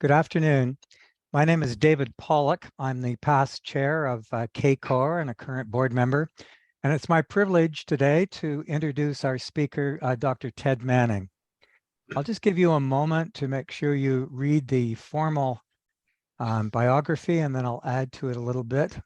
Good afternoon. My name is David Pollock. I'm the past chair of CACOR and a current board member. And it's my privilege today to introduce our speaker, Dr. Ted Manning. I'll just give you a moment to make sure you read the formal biography, and then I'll add to it a little bit.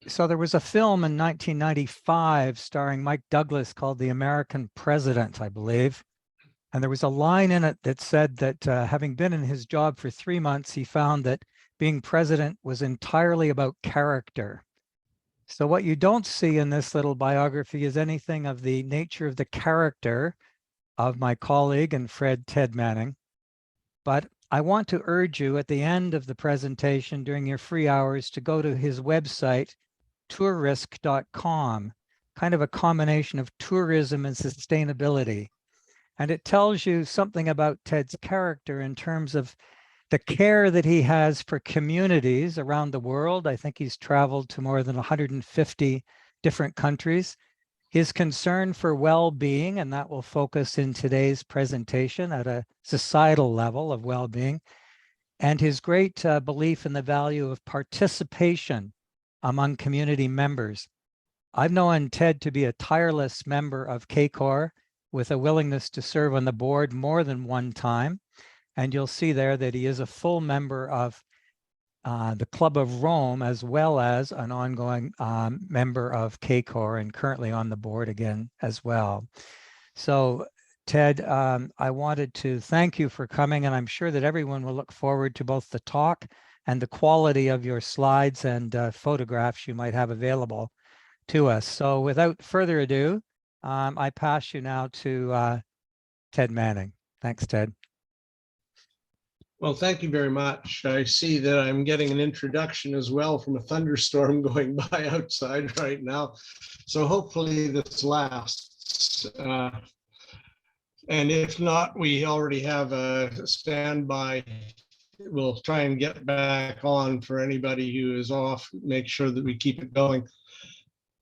So there was a film in 1995 starring Mike Douglas called The American President, I believe. And there was a line in it that said that having been in his job for 3 months, he found that being president was entirely about character. So what you don't see in this little biography is anything of the nature of the character of my colleague and friend, Ted Manning. But I want to urge you at the end of the presentation during your free hours to go to his website, Tourisk.com, kind of a combination of tourism and sustainability. And it tells you something about Ted's character in terms of the care that he has for communities around the world. I think he's traveled to more than 150 different countries. His concern for well-being, and that will focus in today's presentation at a societal level of well-being, and his great belief in the value of participation among community members. I've known Ted to be a tireless member of CACOR with a willingness to serve on the board more than one time. And you'll see there that he is a full member of the Club of Rome, as well as an ongoing member of CACOR and currently on the board again as well. So Ted, I wanted to thank you for coming, and I'm sure that everyone will look forward to both the talk and the quality of your slides and photographs you might have available to us. So without further ado, I pass you now to Ted Manning. Thanks, Ted. Well, thank you very much. I see that I'm getting an introduction as well from a thunderstorm going by outside right now. So hopefully this lasts. And if not, we already have a standby. We'll try and get back on for anybody who is off, make sure that we keep it going.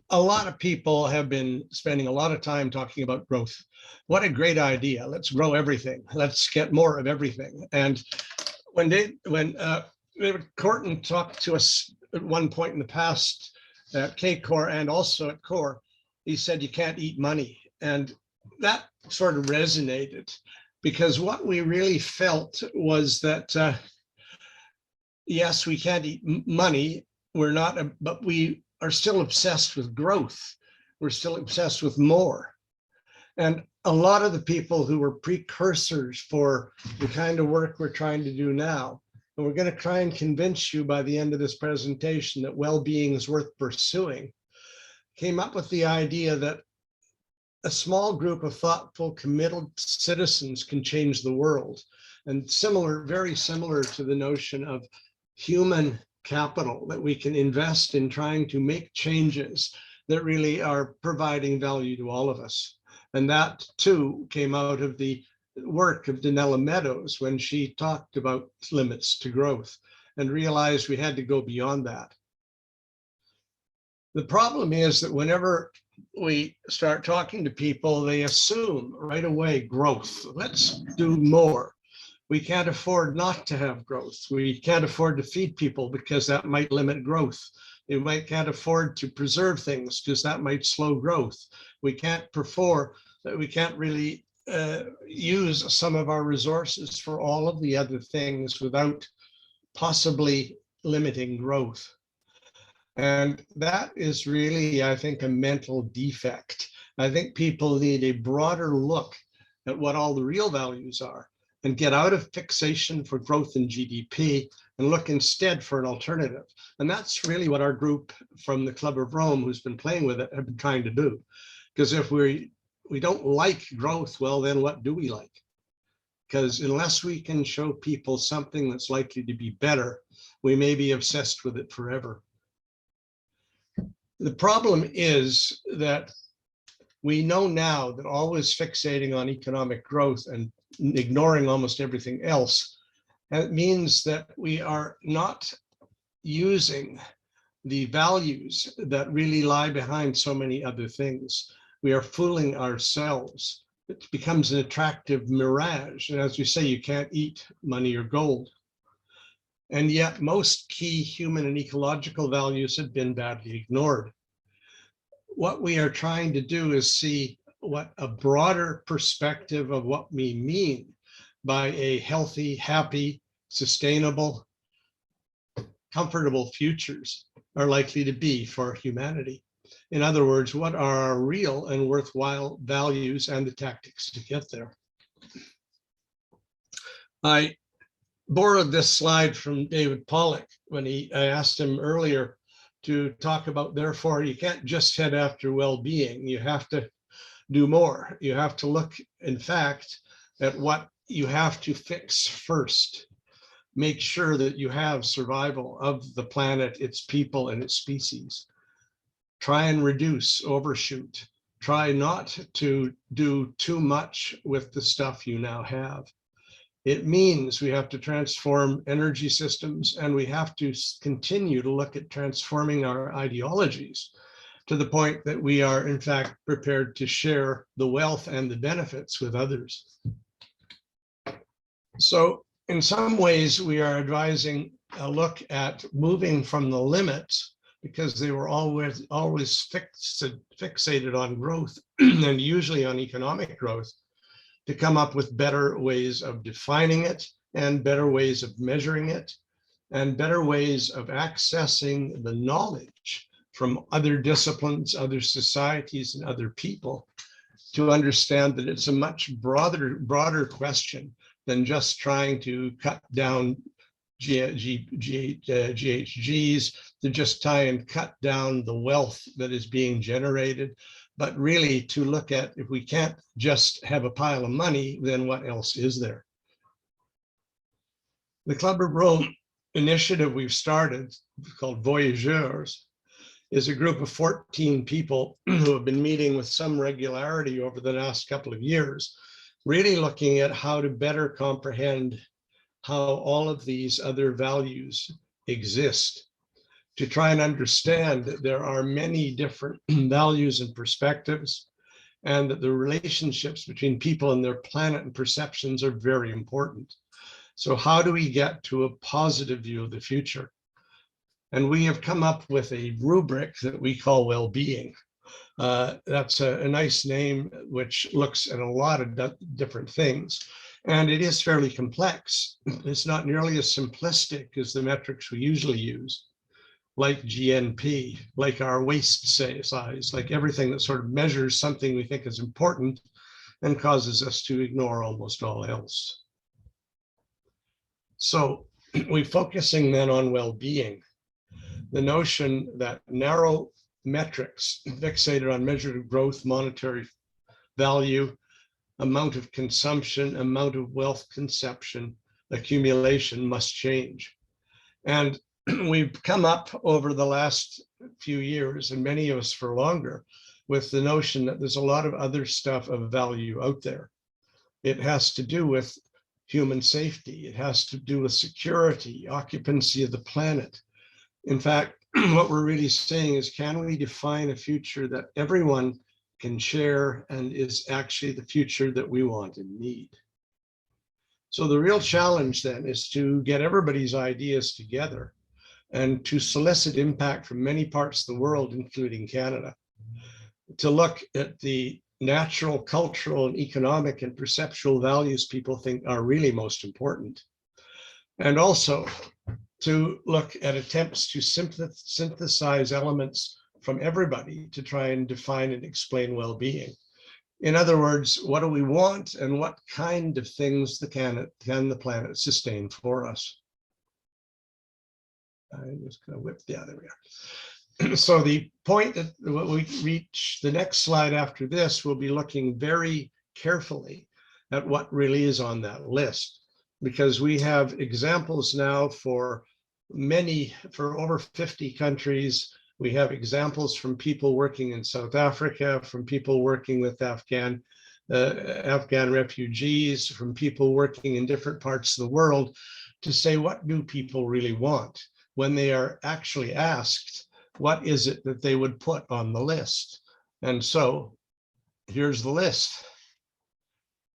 A lot of people have been spending a lot of time talking about growth. What a great idea. Let's grow everything. Let's get more of everything. And when David Corton talked to us at one point in the past at CACOR and also at CORE, he said, you can't eat money. And that sort of resonated, because what we really felt was that, yes, we can't eat money. We're not, but we are still obsessed with growth. We're still obsessed with more. And a lot of the people who were precursors for the kind of work we're trying to do now, and we're going to try and convince you by the end of this presentation that well-being is worth pursuing, came up with the idea that a small group of thoughtful, committed citizens can change the world. And very similar to the notion of human capital that we can invest in trying to make changes that really are providing value to all of us. And that too came out of the work of Donella Meadows when she talked about limits to growth and realized we had to go beyond that. The problem is that whenever we start talking to people, they assume right away growth. Let's do more. We can't afford not to have growth. We can't afford to feed people because that might limit growth. We can't afford to preserve things because that might slow growth. We can't really use some of our resources for all of the other things without possibly limiting growth. And that is really, I think, a mental defect. I think people need a broader look at what all the real values are and get out of fixation for growth in GDP and look instead for an alternative. And that's really what our group from the Club of Rome, who's been playing with it, have been trying to do. Because if we don't like growth, well, then what do we like? Because unless we can show people something that's likely to be better, we may be obsessed with it forever. The problem is that we know now that always fixating on economic growth and ignoring almost everything else, it means that we are not using the values that really lie behind so many other things. We are fooling ourselves. It becomes an attractive mirage. And as you say, you can't eat money or gold. And yet most key human and ecological values have been badly ignored. What we are trying to do is see what a broader perspective of what we mean by a healthy, happy, sustainable, comfortable futures are likely to be for humanity. In other words, what are our real and worthwhile values and the tactics to get there? I borrowed this slide from David Pollock when I asked him earlier to talk about, therefore, you can't just head after well-being. You have to do more. You have to look, in fact, at what you have to fix first. Make sure that you have survival of the planet, its people, and its species. Try and reduce, overshoot. Try not to do too much with the stuff you now have. It means we have to transform energy systems, and we have to continue to look at transforming our ideologies to the point that we are, in fact, prepared to share the wealth and the benefits with others. So in some ways, we are advising a look at moving from the limits, because they were always fixated on growth and usually on economic growth, to come up with better ways of defining it and better ways of measuring it and better ways of accessing the knowledge from other disciplines, other societies, and other people to understand that it's a much broader question than just trying to cut down GHGs, to just try and cut down the wealth that is being generated, but really to look at, if we can't just have a pile of money, then what else is there? The Club of Rome initiative we've started, called Voyageurs, is a group of 14 people who have been meeting with some regularity over the last couple of years, really looking at how to better comprehend how all of these other values exist, to try and understand that there are many different values and perspectives, and that the relationships between people and their planet and perceptions are very important. So how do we get to a positive view of the future? And we have come up with a rubric that we call Wellbeing. That's a nice name, which looks at a lot of different things. And it is fairly complex. It's not nearly as simplistic as the metrics we usually use, like GNP, like our waste size, like everything that sort of measures something we think is important and causes us to ignore almost all else. So we're focusing then on well-being. The notion that narrow metrics fixated on measured growth, monetary value, amount of consumption, amount of wealth conception, accumulation must change. And we've come up over the last few years, and many of us for longer, with the notion that there's a lot of other stuff of value out there. It has to do with human safety. It has to do with security, occupancy of the planet. In fact, what we're really saying is, can we define a future that everyone can share and is actually the future that we want and need? So the real challenge then is to get everybody's ideas together and to solicit impact from many parts of the world, including Canada, to look at the natural, cultural, and economic and perceptual values people think are really most important. And also to look at attempts to synthesize elements from everybody to try and define and explain well-being. In other words, what do we want and what kind of things can the planet sustain for us? I'm just going to whip, yeah, there we are. So the point that we reach, the next slide after this, will be looking very carefully at what really is on that list, because we have examples now for over 50 countries. We have examples from people working in South Africa, from people working with Afghan refugees, from people working in different parts of the world, to say, what do people really want when they are actually asked what is it that they would put on the list? And so here's the list.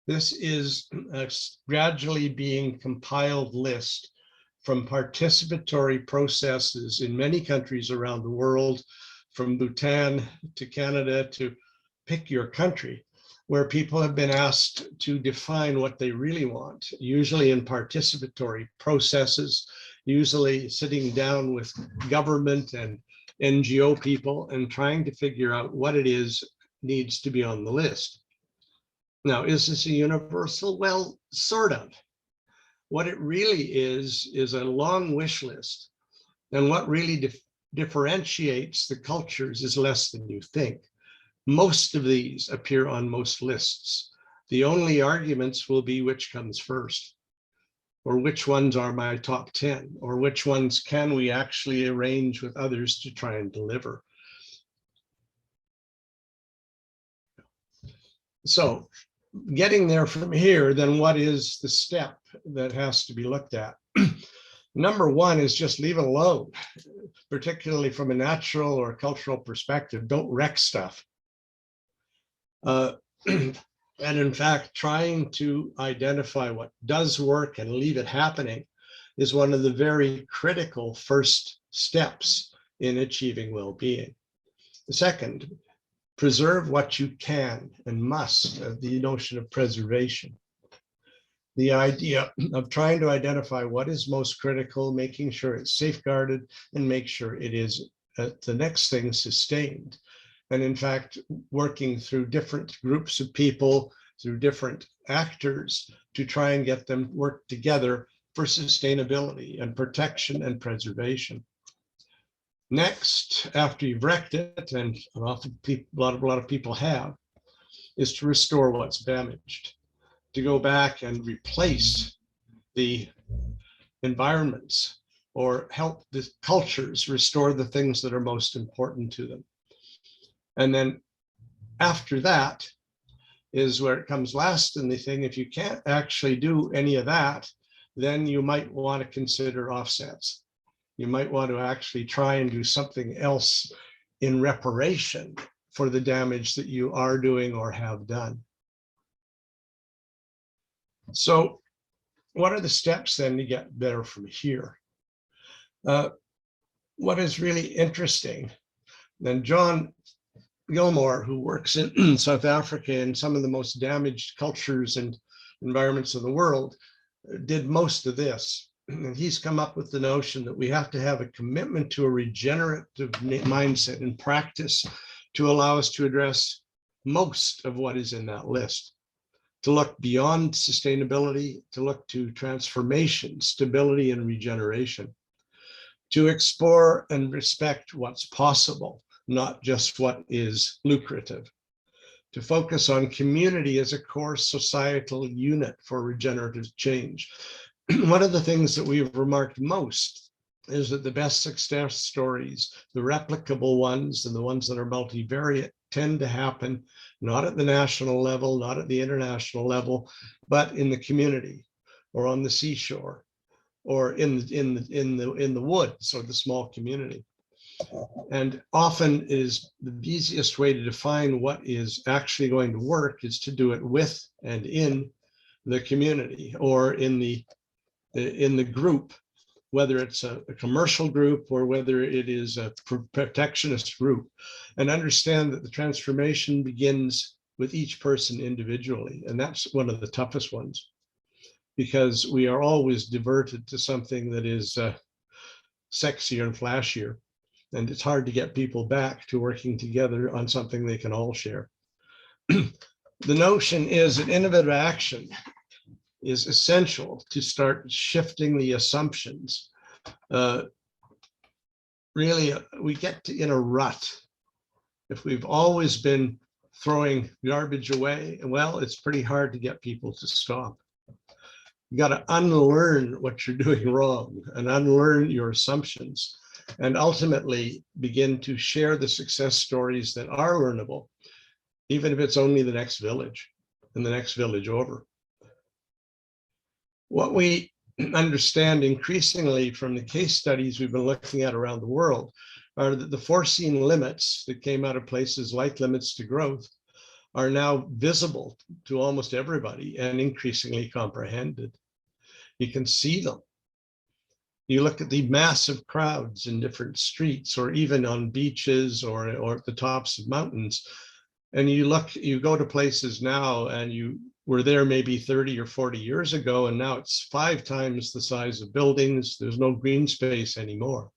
This is a gradually being compiled list from participatory processes in many countries around the world, from Bhutan to Canada to pick your country, where people have been asked to define what they really want, usually in participatory processes, usually sitting down with government and NGO people and trying to figure out what it is needs to be on the list. Now, is this a universal? Well, sort of. What it really is a long wish list. And what really differentiates the cultures is less than you think. Most of these appear on most lists. The only arguments will be which comes first, or which ones are my top 10, or which ones can we actually arrange with others to try and deliver. So getting there from here, then what is the step that has to be looked at? Number one is just leave it alone, particularly from a natural or cultural perspective. Don't wreck stuff. And in fact, trying to identify what does work and leave it happening is one of the very critical first steps in achieving well-being. The second, preserve what you can and must, the notion of preservation. The idea of trying to identify what is most critical, making sure it's safeguarded, and make sure it is the next thing sustained. And in fact, working through different groups of people, through different actors to try and get them work together for sustainability and protection and preservation. Next, after you've wrecked it, and often a lot of people have, is to restore what's damaged, to go back and replace the environments or help the cultures restore the things that are most important to them. And then after that is where it comes last in the thing. If you can't actually do any of that, then you might want to consider offsets. You might want to actually try and do something else in reparation for the damage that you are doing or have done. So what are the steps then to get better from here? What is really interesting, then John Gilmore, who works in South Africa in some of the most damaged cultures and environments of the world, did most of this. And he's come up with the notion that we have to have a commitment to a regenerative mindset and practice to allow us to address most of what is in that list, to look beyond sustainability, to look to transformation, stability, and regeneration, to explore and respect what's possible, not just what is lucrative, to focus on community as a core societal unit for regenerative change. One of the things that we have remarked most is that the best success stories, the replicable ones and the ones that are multivariate, tend to happen not at the national level, not at the international level, but in the community or on the seashore or in the woods or the small community. And often is the easiest way to define what is actually going to work is to do it with and in the community or in the group, whether it's a commercial group or whether it is a protectionist group, and understand that the transformation begins with each person individually. And that's one of the toughest ones, because we are always diverted to something that is sexier and flashier. And it's hard to get people back to working together on something they can all share. The notion is that innovative action is essential to start shifting the assumptions. Really, we get in a rut. If we've always been throwing garbage away, well, it's pretty hard to get people to stop. You got to unlearn what you're doing wrong and unlearn your assumptions, and ultimately begin to share the success stories that are learnable, even if it's only the next village and the next village over. What we understand increasingly from the case studies we've been looking at around the world are that the foreseen limits that came out of places like limits to growth are now visible to almost everybody and increasingly comprehended. You can see them. You look at the massive crowds in different streets or even on beaches or at the tops of mountains. And you go to places now and you were there maybe 30 or 40 years ago, and now it's 5 times the size of buildings. There's no green space anymore.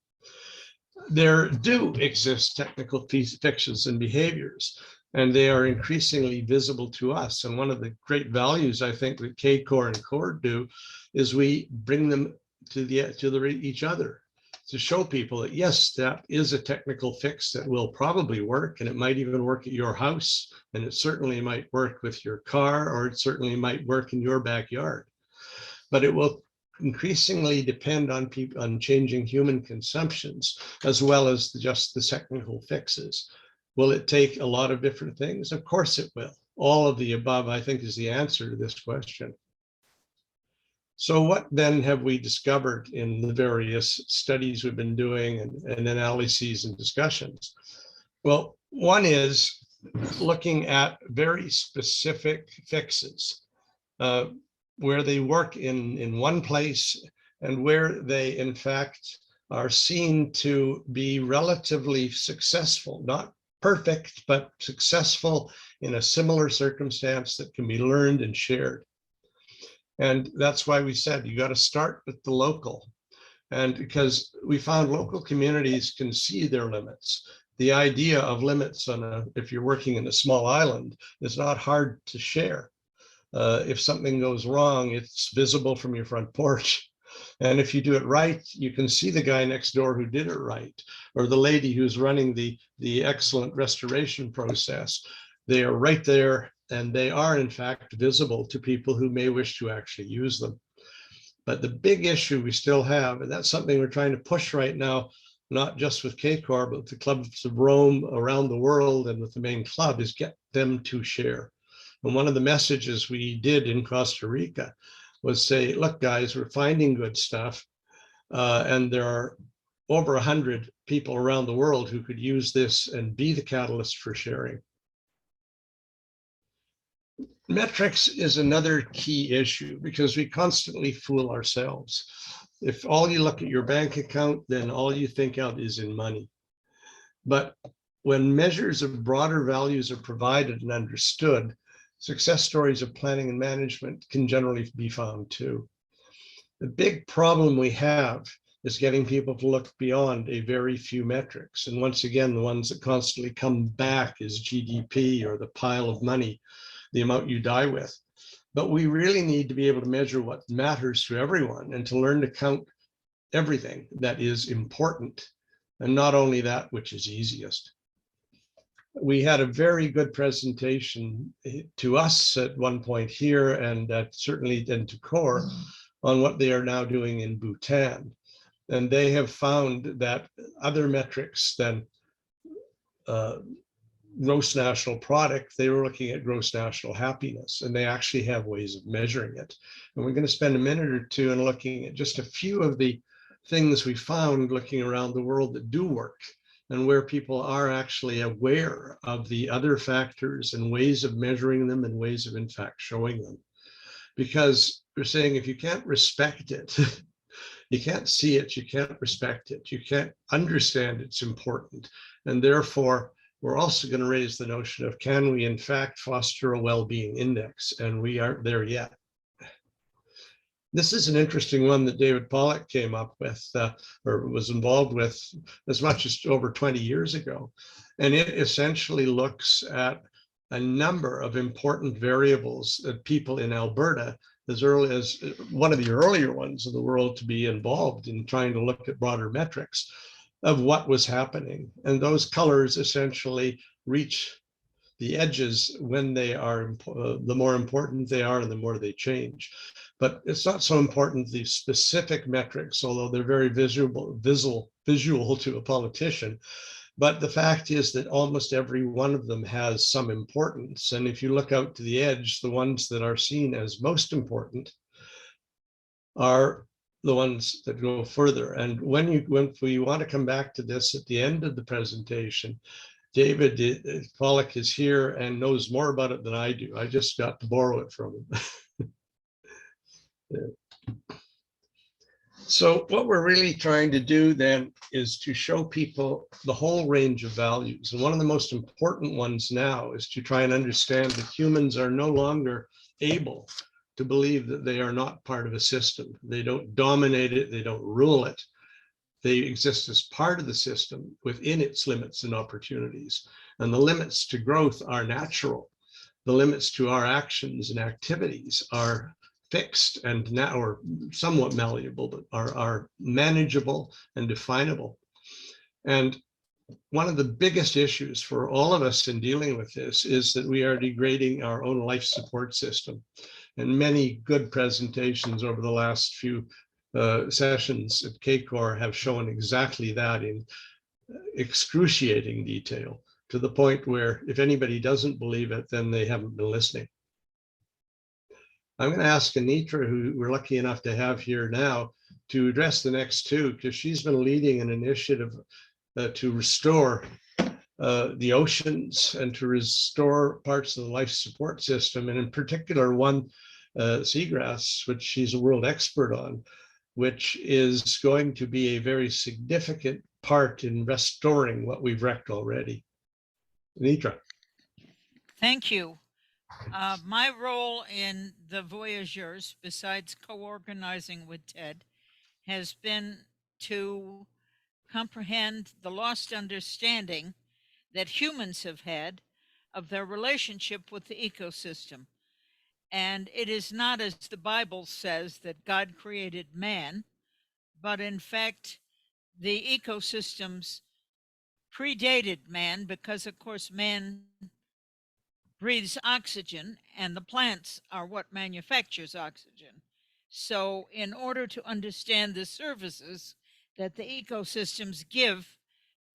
There do exist technical fixes and behaviors, and they are increasingly visible to us. And one of the great values I think that CACOR and COR do is we bring them to each other to show people that yes, that is a technical fix that will probably work, and it might even work at your house, and it certainly might work with your car, or it certainly might work in your backyard. But it will increasingly depend on people, on changing human consumptions, as well as just the technical fixes. Will it take a lot of different things? Of course it will. All of the above, I think, is the answer to this question. So what then have we discovered in the various studies we've been doing and analyses and discussions? Well, one is looking at very specific fixes where they work in one place and where they in fact are seen to be relatively successful, not perfect, but successful in a similar circumstance that can be learned and shared. And that's why we said you got to start with the local. And because we found local communities can see their limits. The idea of limits if you're working in a small island is not hard to share. If something goes wrong, it's visible from your front porch. And if you do it right, you can see the guy next door who did it right, or the lady who's running the excellent restoration process. They are right there, and they are in fact visible to people who may wish to actually use them. But the big issue we still have, and that's something we're trying to push right now, not just with CACOR, but with the clubs of Rome around the world and with the main club, is get them to share. And one of the messages we did in Costa Rica was say, look, guys, we're finding good stuff. And there are over 100 people around the world who could use this and be the catalyst for sharing. Metrics is another key issue because we constantly fool ourselves. If all you look at your bank account, then all you think out is in money. But when measures of broader values are provided and understood, success stories of planning and management can generally be found too. The big problem we have is getting people to look beyond a very few metrics. And once again, the ones that constantly come back is GDP or the pile of money, the amount you die with. But we really need to be able to measure what matters to everyone and to learn to count everything that is important, and not only that which is easiest. We had a very good presentation to us at one point here, and certainly then to COR, on what they are now doing in Bhutan. And they have found that other metrics than gross national product, they were looking at gross national happiness, and they actually have ways of measuring it. And we're going to spend a minute or two in looking at just a few of the things we found looking around the world that do work, and where people are actually aware of the other factors and ways of measuring them and ways of in fact showing them. Because we're saying if you can't respect it, you can't see it, you can't respect it, you can't understand it's important. And therefore, we're also going to raise the notion of, can we in fact foster a well-being index? And we aren't there yet. This is an interesting one that David Pollock came up with, or was involved with as much as over 20 years ago. And it essentially looks at a number of important variables that people in Alberta, as early as one of the earlier ones in the world to be involved in trying to look at broader metrics of what was happening. And those colors essentially reach the edges when they are, the more important they are and the more they change. But it's not so important, the specific metrics, although they're very visual to a politician. But the fact is that almost every one of them has some importance. And if you look out to the edge, the ones that are seen as most important are the ones that go further. And when we want to come back to this at the end of the presentation, David Pollock is here and knows more about it than I do. I just got to borrow it from him. Yeah. So what we're really trying to do then is to show people the whole range of values. And one of the most important ones now is to try and understand that humans are no longer able to believe that they are not part of a system. They don't dominate it, they don't rule it. They exist as part of the system within its limits and opportunities. And the limits to growth are natural. The limits to our actions and activities are fixed and now, or somewhat malleable, but are manageable and definable. And one of the biggest issues for all of us in dealing with this is that we are degrading our own life support system. And many good presentations over the last few sessions at CACOR have shown exactly that in excruciating detail, to the point where if anybody doesn't believe it, then they haven't been listening. I'm going to ask Anitra, who we're lucky enough to have here now, to address the next two, because she's been leading an initiative to restore the oceans and to restore parts of the life support system, and in particular one seagrass, which she's a world expert on, which is going to be a very significant part in restoring what we've wrecked already. Anitra. Thank you. My role in the Voyageurs, besides co-organizing with Ted, has been to comprehend the lost understanding that humans have had of their relationship with the ecosystem. And it is not as the Bible says that God created man, but in fact, the ecosystems predated man because, of course, man breathes oxygen and the plants are what manufactures oxygen. So in order to understand the services that the ecosystems give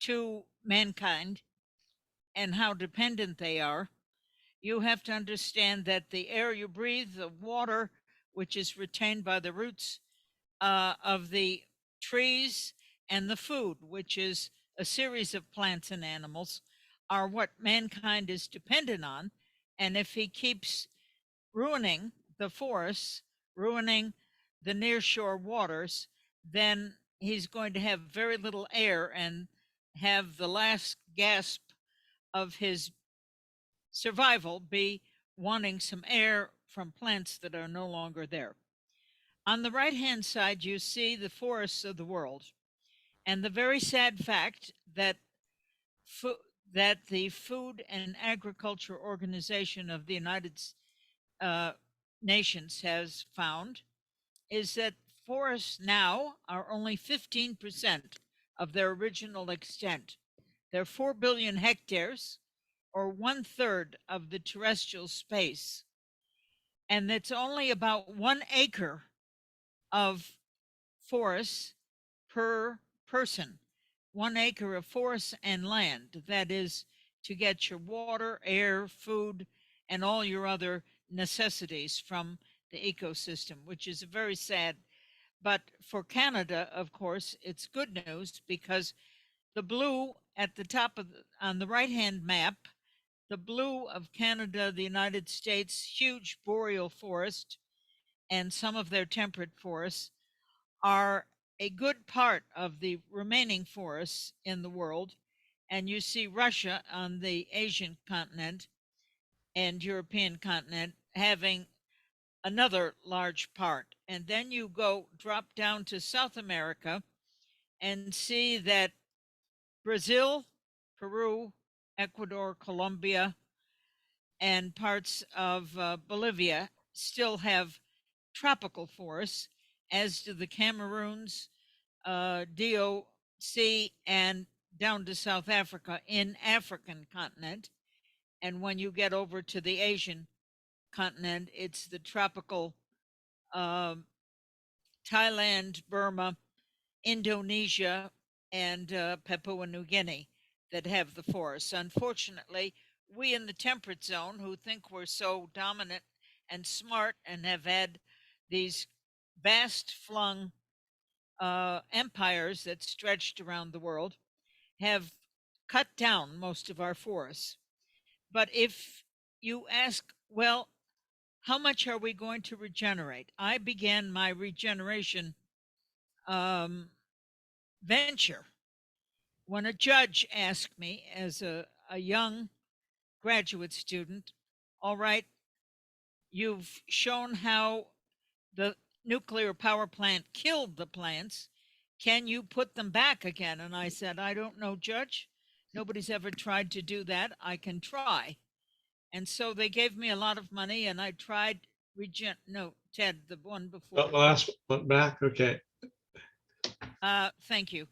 to mankind and how dependent they are, you have to understand that the air you breathe, the water, which is retained by the roots of the trees, and the food, which is a series of plants and animals, are what mankind is dependent on. And if he keeps ruining the forests, ruining the nearshore waters, then he's going to have very little air and have the last gasp of his survival be wanting some air from plants that are no longer there. On the right-hand side, you see the forests of the world, and the very sad fact that the Food and Agriculture Organization of the United Nations has found is that forests now are only 15% of their original extent. They're 4 billion hectares, or 1/3 of the terrestrial space. And it's only about 1 acre of forests per person. 1 acre of forest and land, that is to get your water, air, food, and all your other necessities from the ecosystem, which is very sad. But for Canada, of course, it's good news because the blue at the top of on the right-hand map, the blue of Canada, the United States, huge boreal forest, and some of their temperate forests are a good part of the remaining forests in the world. And you see Russia on the Asian continent and European continent having another large part. And then you drop down to South America and see that Brazil, Peru, Ecuador, Colombia, and parts of Bolivia still have tropical forests, as do the Cameroons, DOC, and down to South Africa in African continent. And when you get over to the Asian continent, it's the tropical Thailand, Burma, Indonesia, and Papua New Guinea that have the forests. Unfortunately, we in the temperate zone, who think we're so dominant and smart and have had these vast flung empires that stretched around the world have cut down most of our forests. But if you ask, well, how much are we going to regenerate? I began my regeneration venture when a judge asked me, as a young graduate student, all right, you've shown how the nuclear power plant killed the plants. Can you put them back again? And I said, I don't know, Judge. Nobody's ever tried to do that. I can try. And so they gave me a lot of money, and I tried no, Ted, the one before. The last one back, okay. Thank you.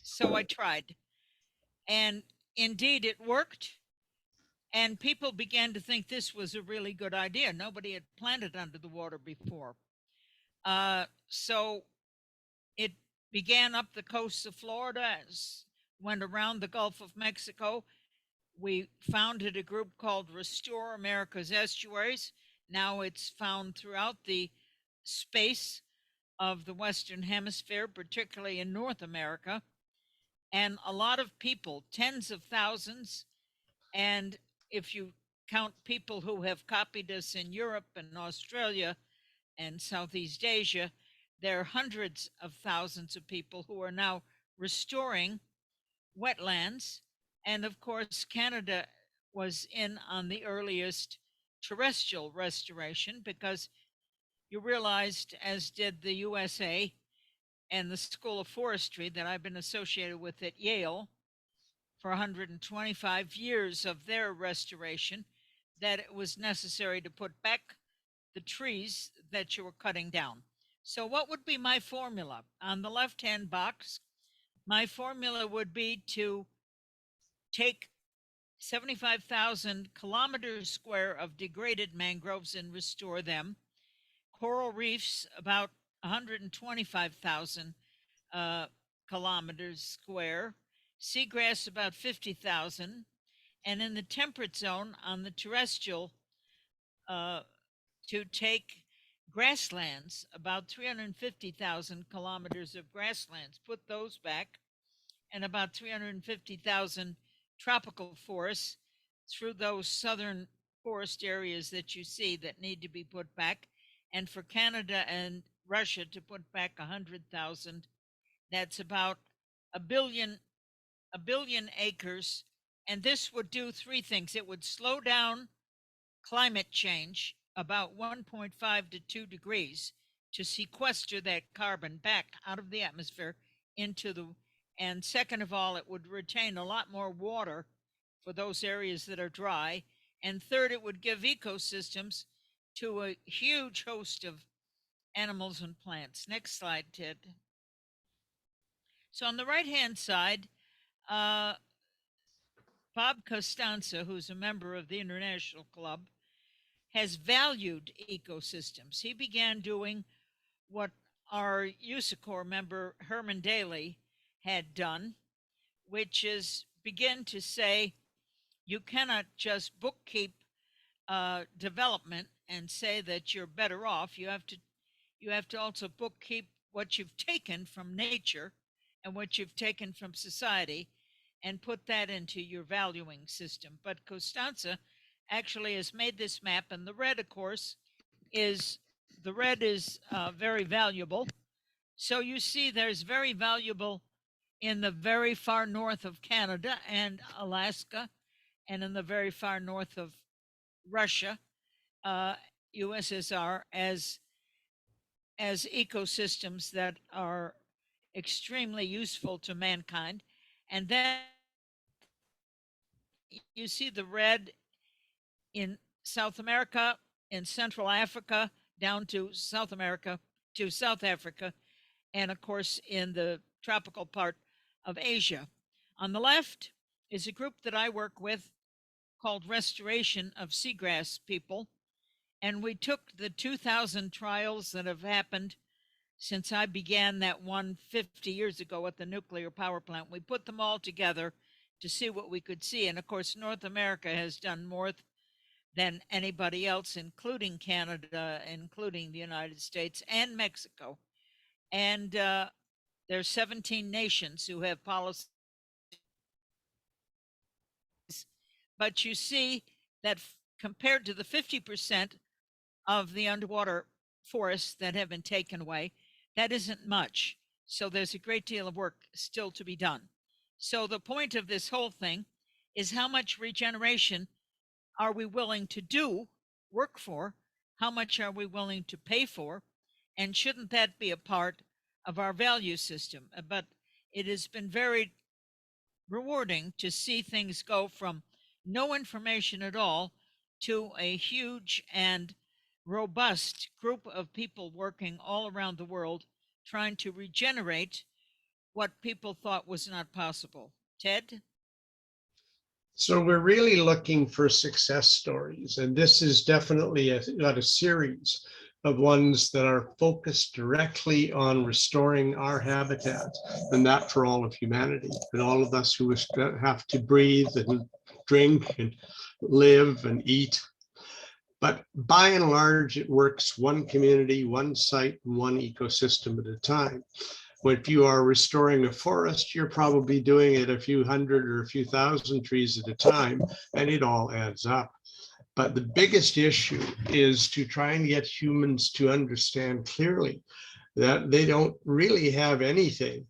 So I tried, and indeed it worked. And people began to think this was a really good idea. Nobody had planted under the water before. So it began up the coast of Florida, went around the Gulf of Mexico. We founded a group called Restore America's Estuaries. Now it's found throughout the space of the Western Hemisphere, particularly in North America. And a lot of people, tens of thousands, and if you count people who have copied us in Europe and Australia and Southeast Asia, there are hundreds of thousands of people who are now restoring wetlands. And of course, Canada was in on the earliest terrestrial restoration, because you realized, as did the USA and the School of Forestry that I've been associated with at Yale for 125 years of their restoration, that it was necessary to put back the trees that you were cutting down. So what would be my formula? On the left-hand box, my formula would be to take 75,000 kilometers square of degraded mangroves and restore them. Coral reefs, about 125,000 kilometers square. Seagrass, about 50,000. And in the temperate zone on the terrestrial, to take grasslands, about 350,000 kilometers of grasslands, put those back, and about 350,000 tropical forests through those southern forest areas that you see that need to be put back. And for Canada and Russia to put back 100,000, that's about a billion acres. And this would do three things. It would slow down climate change about 1.5 to 2 degrees to sequester that carbon back out of the atmosphere into the, and second of all, it would retain a lot more water for those areas that are dry. And third, it would give ecosystems to a huge host of animals and plants. Next slide, Ted. So on the right-hand side, Bob Costanza, who's a member of the International Club, has valued ecosystems. He began doing what our CACOR member Herman Daly had done, which is begin to say you cannot just bookkeep development and say that you're better off. You have to also bookkeep what you've taken from nature and what you've taken from society and put that into your valuing system. But Costanza actually has made this map, and the red, of course, is very valuable. So you see there's very valuable in the very far north of Canada and Alaska, and in the very far north of Russia, USSR, as ecosystems that are extremely useful to mankind. And then you see the red in South America, in Central Africa, down to South America, to South Africa, and of course in the tropical part of Asia. On the left is a group that I work with called Restoration of Seagrass People. And we took the 2,000 trials that have happened since I began that one 50 years ago at the nuclear power plant. We put them all together to see what we could see. And of course, North America has done more than anybody else, including Canada, including the United States and Mexico. And there's 17 nations who have policies. But you see that compared to the 50% of the underwater forests that have been taken away, that isn't much. So there's a great deal of work still to be done. So the point of this whole thing is how much regeneration are we willing to do, work for? How much are we willing to pay for? And shouldn't that be a part of our value system? But it has been very rewarding to see things go from no information at all to a huge and robust group of people working all around the world trying to regenerate what people thought was not possible. Ted? So we're really looking for success stories, and this is definitely got a series of ones that are focused directly on restoring our habitat, and that for all of humanity, and all of us who have to breathe and drink and live and eat. But by and large, it works one community, one site, one ecosystem at a time. If you are restoring a forest, you're probably doing it a few hundred or a few thousand trees at a time, and it all adds up. But the biggest issue is to try and get humans to understand clearly that they don't really have anything.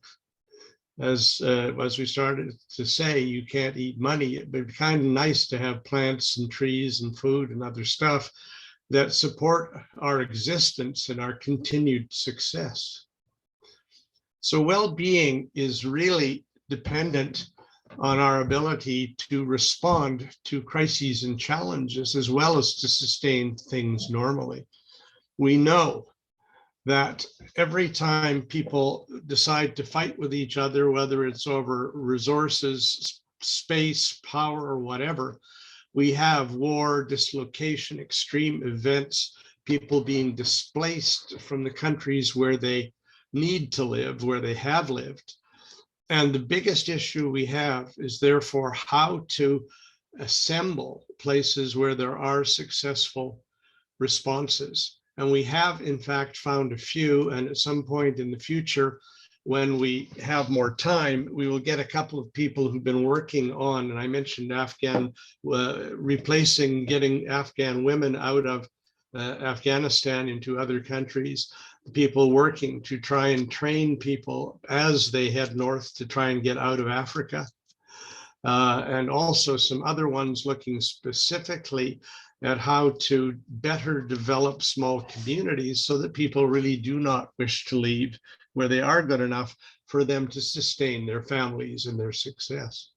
As we started to say, you can't eat money. It'd be kind of nice to have plants and trees and food and other stuff that support our existence and our continued success. So well-being is really dependent on our ability to respond to crises and challenges, as well as to sustain things normally. We know that every time people decide to fight with each other, whether it's over resources, space, power, or whatever, we have war, dislocation, extreme events, people being displaced from the countries where they need to live, where they have lived. And the biggest issue we have is therefore how to assemble places where there are successful responses. And we have in fact found a few, and at some point in the future, when we have more time, we will get a couple of people who've been working on, and I mentioned Afghan, getting Afghan women out of Afghanistan into other countries, people working to try and train people as they head north to try and get out of Africa. And also some other ones looking specifically at how to better develop small communities so that people really do not wish to leave where they are good enough for them to sustain their families and their success.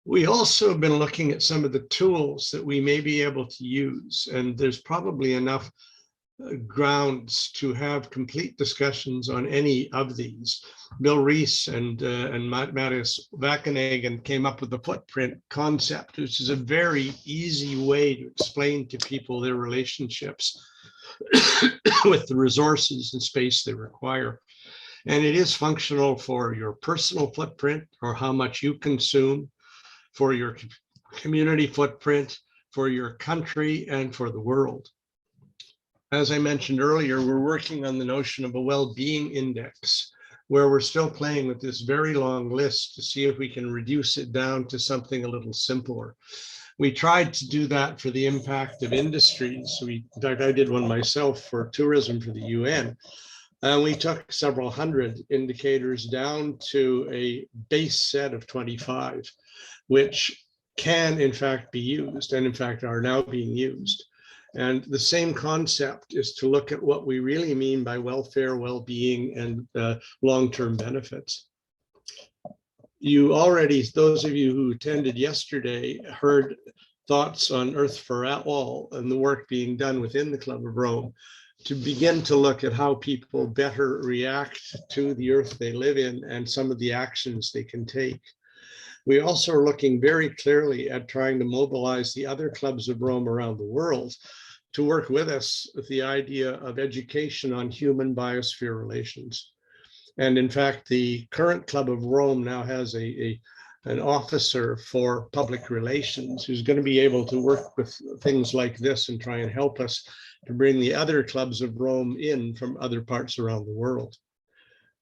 We also have been looking at some of the tools that we may be able to use, and there's probably enough grounds to have complete discussions on any of these. Bill Rees and Marius Vakenhagen came up with the footprint concept, which is a very easy way to explain to people their relationships with the resources and space they require. And it is functional for your personal footprint, or how much you consume, for your community footprint, for your country, and for the world. As I mentioned earlier, we're working on the notion of a well-being index, where we're still playing with this very long list to see if we can reduce it down to something a little simpler. We tried to do that for the impact of industries. In fact, I did one myself for tourism for the UN. And we took several hundred indicators down to a base set of 25, which can in fact be used, and in fact are now being used. And the same concept is to look at what we really mean by welfare, well-being, and long-term benefits. You already, those of you who attended yesterday, heard thoughts on Earth for All and the work being done within the Club of Rome to begin to look at how people better react to the Earth they live in and some of the actions they can take. We also are looking very clearly at trying to mobilize the other clubs of Rome around the world to work with us with the idea of education on human biosphere relations. And in fact, the current Club of Rome now has an officer for public relations who's going to be able to work with things like this and try and help us to bring the other clubs of Rome in from other parts around the world.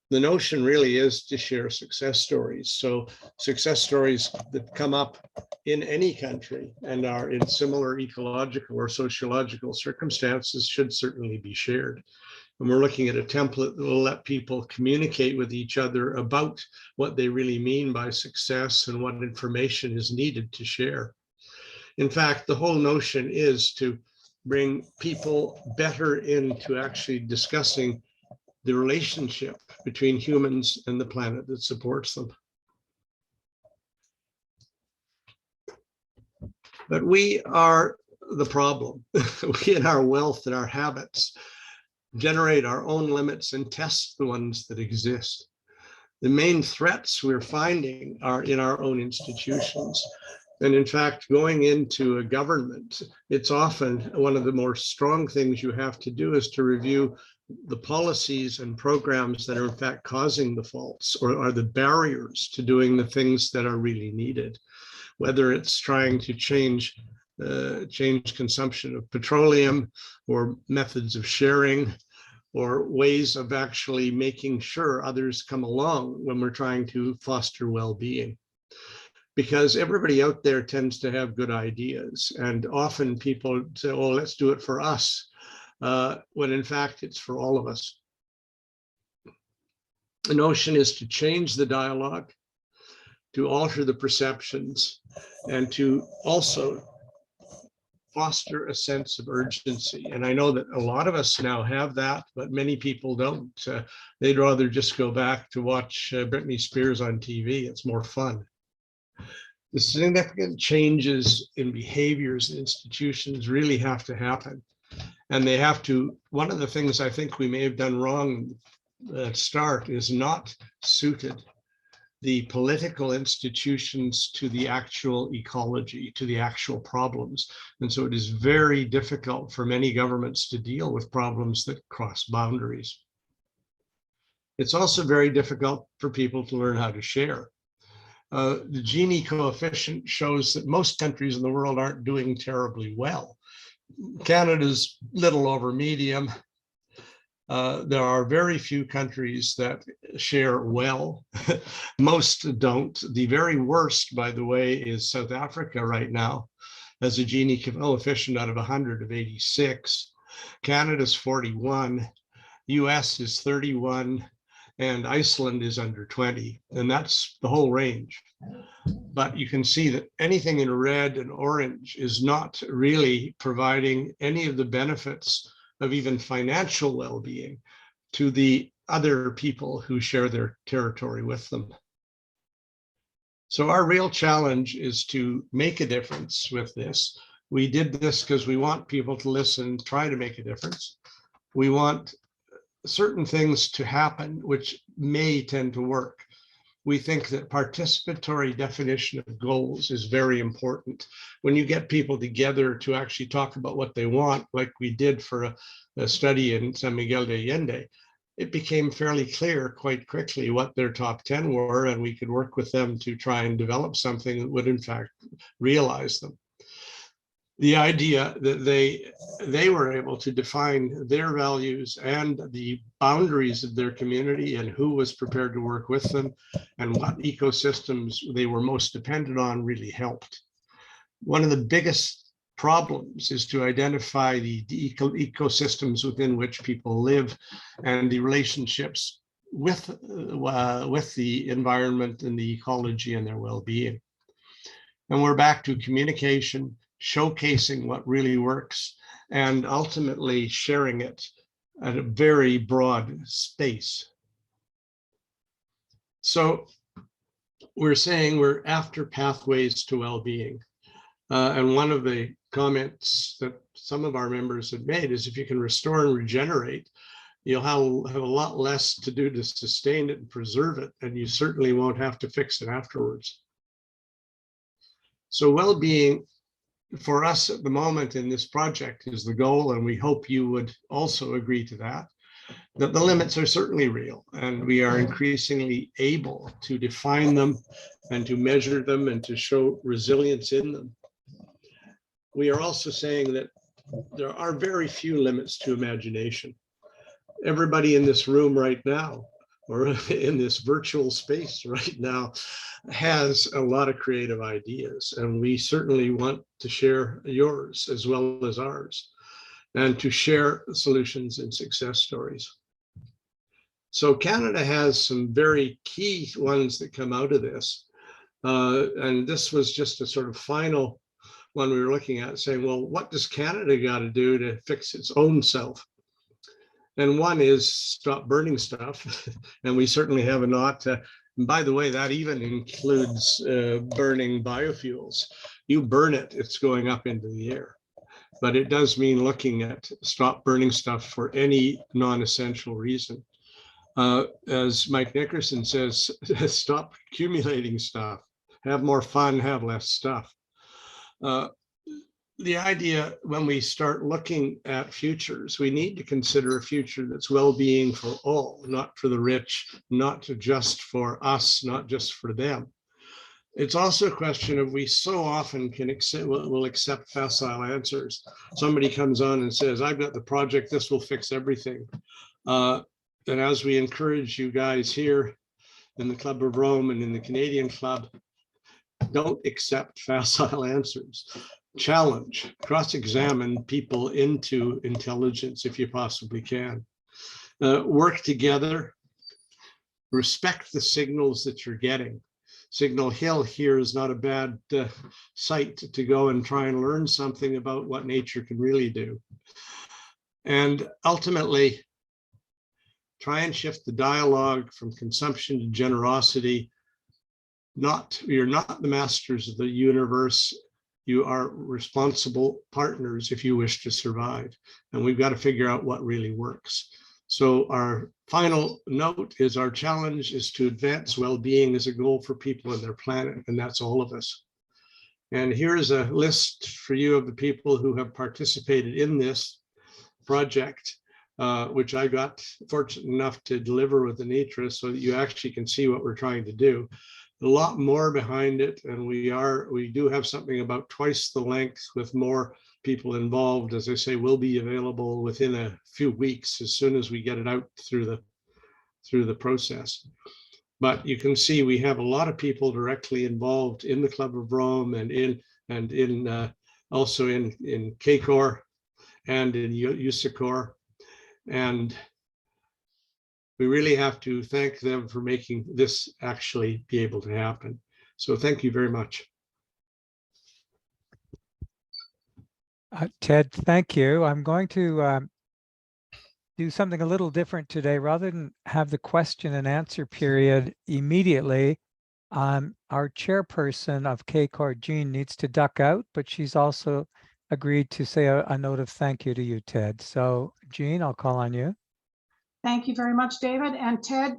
The notion really is to share success stories. So success stories that come up in any country and are in similar ecological or sociological circumstances should certainly be shared. And we're looking at a template that will let people communicate with each other about what they really mean by success and what information is needed to share. In fact, the whole notion is to bring people better into actually discussing the relationship between humans and the planet that supports them. But we are the problem. We and our wealth and our habits generate our own limits and test the ones that exist. The main threats we're finding are in our own institutions. And in fact, going into a government, it's often one of the more strong things you have to do is to review the policies and programs that are in fact causing the faults or are the barriers to doing the things that are really needed, whether it's trying to change consumption of petroleum or methods of sharing or ways of actually making sure others come along when we're trying to foster well-being. Because everybody out there tends to have good ideas, and often people say, oh, let's do it for us, when in fact it's for all of us. The notion is to change the dialogue, to alter the perceptions, and to also foster a sense of urgency. And I know that a lot of us now have that, but many people don't. They'd rather just go back to watch Britney Spears on TV. It's more fun. The significant changes in behaviors and institutions really have to happen. And they have to, one of the things I think we may have done wrong at start is not suited the political institutions to the actual ecology, to the actual problems. And so it is very difficult for many governments to deal with problems that cross boundaries. It's also very difficult for people to learn how to share. The Gini coefficient shows that most countries in the world aren't doing terribly well. Canada's little over medium. There are very few countries that share well. Most don't. The very worst, by the way, is South Africa right now, has a Gini coefficient out of 100 of 86. Canada's 41, US is 31, and Iceland is under 20, and that's the whole range. But you can see that anything in red and orange is not really providing any of the benefits of even financial well-being to the other people who share their territory with them. So our real challenge is to make a difference with this. We did this because we want people to listen, try to make a difference. We want certain things to happen which may tend to work. We think that participatory definition of goals is very important. When you get people together to actually talk about what they want, like we did for a study in San Miguel de Allende, it became fairly clear quite quickly what their top 10 were, and we could work with them to try and develop something that would in fact realize them. The idea that they were able to define their values and the boundaries of their community and who was prepared to work with them and what ecosystems they were most dependent on really helped. One of the biggest problems is to identify the ecosystems within which people live and the relationships with the environment and the ecology and their well-being. And we're back to communication, showcasing what really works, and ultimately sharing it at a very broad space. So we're saying we're after pathways to well-being. And one of the comments that some of our members have made is if you can restore and regenerate, you'll have a lot less to do to sustain it and preserve it, and you certainly won't have to fix it afterwards. So well-being for us at the moment in this project is the goal, and we hope you would also agree to that the limits are certainly real, and we are increasingly able to define them and to measure them and to show resilience in them. We are also saying that there are very few limits to imagination. Everybody in this room right now, or in this virtual space right now, has a lot of creative ideas, and we certainly want to share yours as well as ours, and to share solutions and success stories. So Canada has some very key ones that come out of this. And this was just a sort of final one we were looking at, saying, well, what does Canada got to do to fix its own self? And one is stop burning stuff. And we certainly have a not. And by the way, that even includes burning biofuels. You burn it, it's going up into the air. But it does mean looking at stop burning stuff for any non-essential reason. As Mike Nickerson says, stop accumulating stuff, have more fun, have less stuff. The idea when we start looking at futures, we need to consider a future that's well-being for all, not for the rich, not just for us, not just for them. It's also a question of we so often will accept facile answers. Somebody comes on and says, I've got the project, this will fix everything. And as we encourage you guys here in the Club of Rome and in the Canadian Club, don't accept facile answers. Challenge, cross-examine people into intelligence if you possibly can. Work together, respect the signals that you're getting. Signal Hill here is not a bad site to go and try and learn something about what nature can really do. And ultimately, try and shift the dialogue from consumption to generosity. You're not the masters of the universe. You are responsible partners if you wish to survive. And we've got to figure out what really works. So our final note is our challenge is to advance well-being as a goal for people and their planet, and that's all of us. And here's a list for you of the people who have participated in this project, which I got fortunate enough to deliver with Anitra so that you actually can see what we're trying to do. A lot more behind it, and we do have something about twice the length with more people involved. As I say, will be available within a few weeks as soon as we get it out through the process. But you can see we have a lot of people directly involved in the Club of Rome and also in CACOR and in USACOR. And we really have to thank them for making this actually be able to happen. So thank you very much. Ted, thank you. I'm going to do something a little different today. Rather than have the question and answer period immediately, our chairperson of CACOR, Jean, needs to duck out, but she's also agreed to say a note of thank you to you, Ted. So Jean, I'll call on you. Thank you very much, David. And Ted,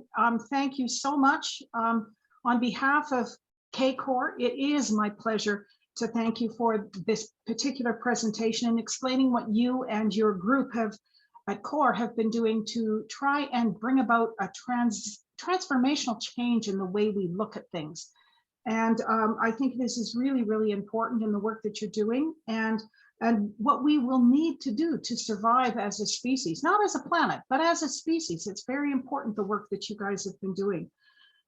thank you so much. On behalf of CACOR, it is my pleasure to thank you for this particular presentation and explaining what you and your group at CORE have been doing to try and bring about a transformational change in the way we look at things. And I think this is really, really important in the work that you're doing and what we will need to do to survive as a species, not as a planet, but as a species. It's very important, the work that you guys have been doing.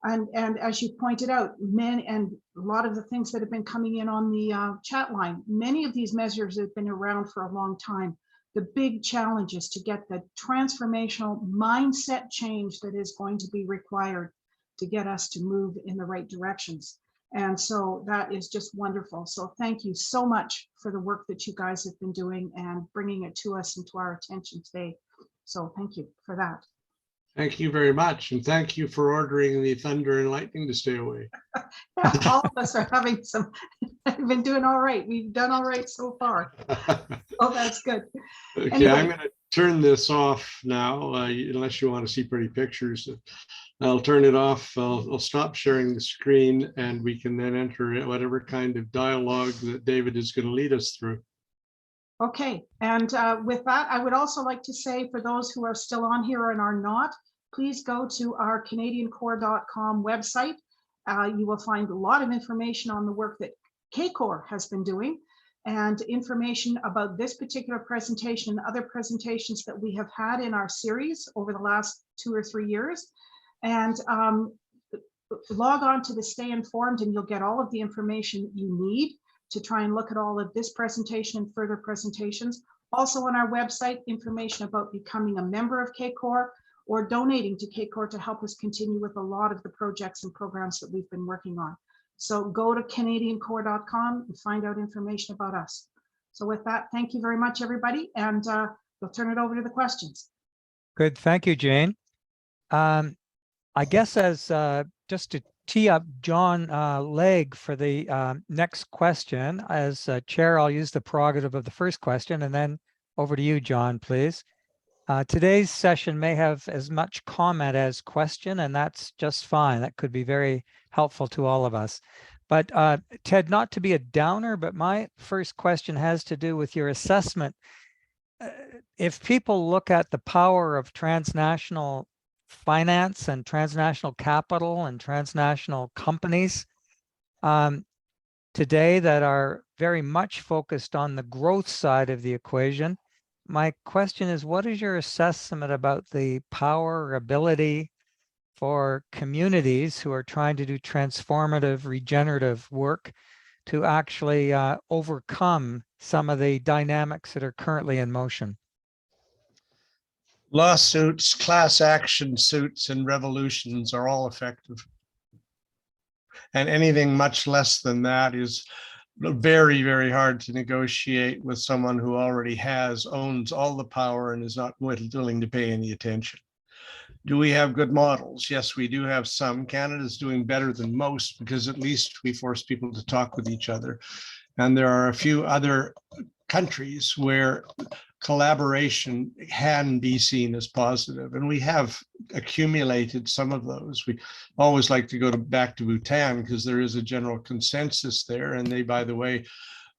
And as you pointed out, and a lot of the things that have been coming in on the chat line, many of these measures have been around for a long time. The big challenge is to get the transformational mindset change that is going to be required to get us to move in the right directions. And so that is just wonderful. So thank you so much for the work that you guys have been doing and bringing it to us and to our attention today. So thank you for that. Thank you very much. And thank you for ordering the thunder and lightning to stay away. Yeah, all of us are having I've been doing all right. We've done all right so far. Oh, that's good. Okay, anyway. I'm going to turn this off now, unless you want to see pretty pictures. I'll turn it off. I'll stop sharing the screen and we can then enter whatever kind of dialogue that David is going to lead us through. Okay, and with that, I would also like to say for those who are still on here and are not, please go to our CanadianCore.com website. You will find a lot of information on the work that CACOR has been doing. and information about this particular presentation and other presentations that we have had in our series over the last 2 or 3 years. And log on to the Stay Informed and you'll get all of the information you need to try and look at all of this presentation and further presentations. Also on our website, information about becoming a member of CACOR or donating to CACOR to help us continue with a lot of the projects and programs that we've been working on. So go to canadiancorps.com and find out information about us. So with that, thank you very much, everybody. And we'll turn it over to the questions. Good. Thank you, Jane. I guess as just to tee up John Legg for the next question, as chair, I'll use the prerogative of the first question and then over to you, John, please. Today's session may have as much comment as question, and that's just fine. That could be very helpful to all of us. But Ted, not to be a downer, but my first question has to do with your assessment. If people look at the power of transnational finance and transnational capital and transnational companies today that are very much focused on the growth side of the equation, my question is, what is your assessment about the power or ability for communities who are trying to do transformative, regenerative work to actually overcome some of the dynamics that are currently in motion? Lawsuits, class action suits, and revolutions are all effective. And anything much less than that is very, very hard to negotiate with someone who already owns all the power and is not willing to pay any attention. Do we have good models? Yes, we do have some. Canada's doing better than most because at least we force people to talk with each other. And there are a few other countries where collaboration can be seen as positive, and we have accumulated some of those. We always like to go back to Bhutan because there is a general consensus there, and they, by the way,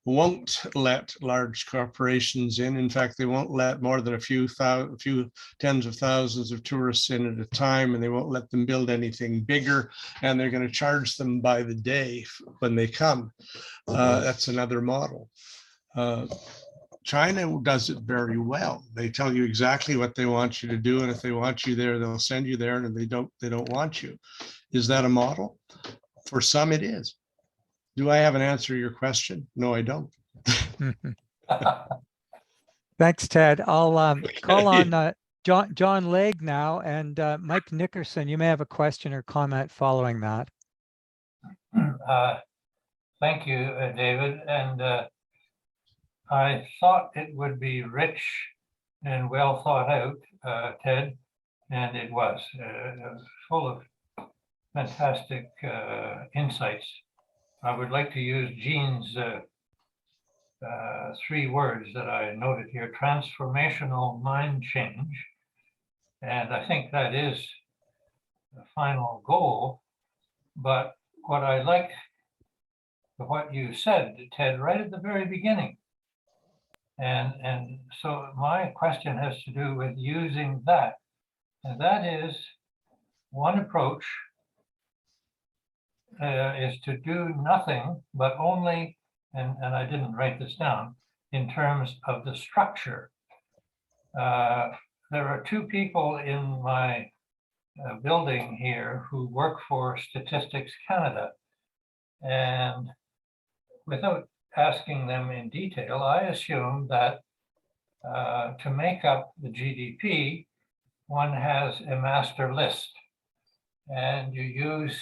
won't let large corporations in. In fact, they won't let more than a few tens of thousands of tourists in at a time, and they won't let them build anything bigger, and they're going to charge them by the day when they come. That's another model. China does it very well. They tell you exactly what they want you to do, and if they want you there, they'll send you there, and if they don't want you. Is that a model? For some, it is. Do I have an answer to your question? No, I don't. Thanks, Ted. I'll call on John Legg now, and Mike Nickerson, you may have a question or comment following that. Thank you, David. And I thought it would be rich and well thought out, Ted, and it was full of fantastic insights. I would like to use Jean's 3 words that I noted here: transformational mind change. And I think that is the final goal. But what I liked, what you said, Ted, right at the very beginning. And so my question has to do with using that. And that is, one approach is to do nothing, but only, and I didn't write this down, in terms of the structure. There are 2 people in my building here who work for Statistics Canada. And without asking them in detail, I assume that to make up the GDP, one has a master list, and you use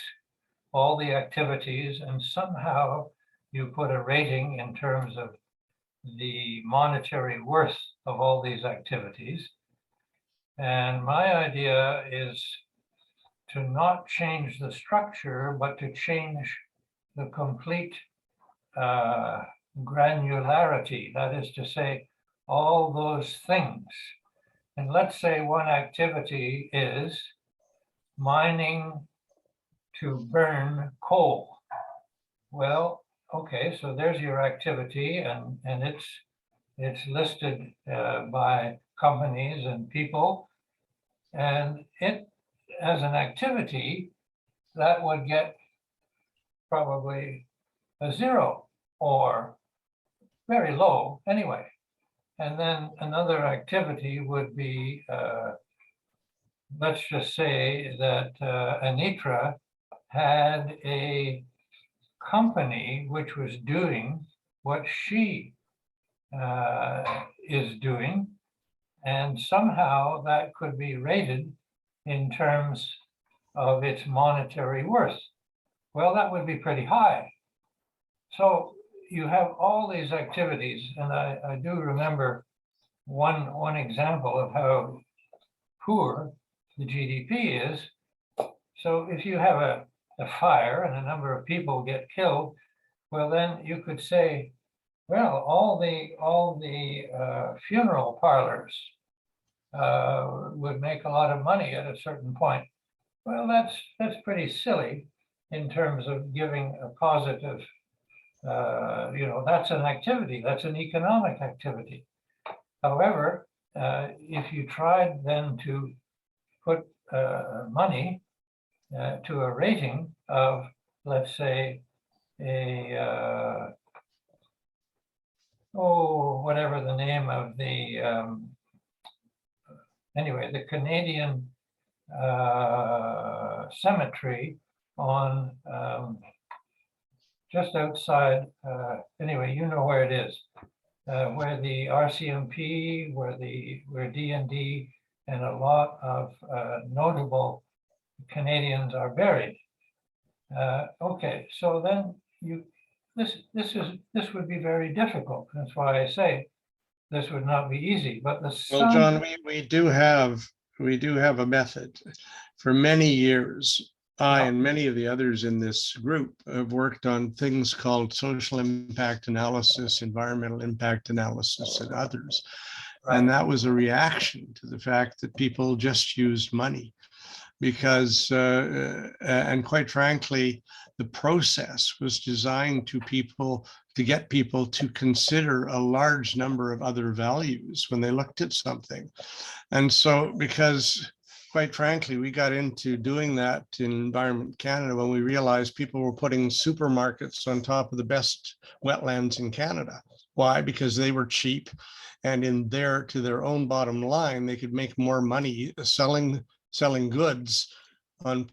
all the activities, and somehow you put a rating in terms of the monetary worth of all these activities. And my idea is to not change the structure, but to change the complete granularity. That is to say, all those things. And let's say one activity is mining to burn coal. Well, okay, so there's your activity, and it's listed by companies and people, and it, as an activity, that would get probably a 0 or very low anyway. And then another activity would be, let's just say that Anitra had a company which was doing what she is doing, and somehow that could be rated in terms of its monetary worth. Well, that would be pretty high. So you have all these activities, and I do remember one example of how poor the GDP is. So if you have a fire and a number of people get killed, well, then you could say, well, all the funeral parlors would make a lot of money at a certain point. Well, that's pretty silly in terms of giving a positive, that's an activity, that's an economic activity. However, if you tried then to put money to a rating of, let's say, whatever the name of the, anyway, the Canadian cemetery on just outside, anyway, you know where it is, where the RCMP, where D&D and a lot of notable Canadians are buried. Okay, so then this would be very difficult. That's why I say this would not be easy. But the Well, John, we do have a method. For many years, I and many of the others in this group have worked on things called social impact analysis, environmental impact analysis, and others. Right. And that was a reaction to the fact that people just used money because, and quite frankly, the process was designed to get people to consider a large number of other values when they looked at something. And so, because quite frankly, we got into doing that in Environment Canada when we realized people were putting supermarkets on top of the best wetlands in Canada. Why? Because they were cheap, and to their own bottom line, they could make more money selling goods on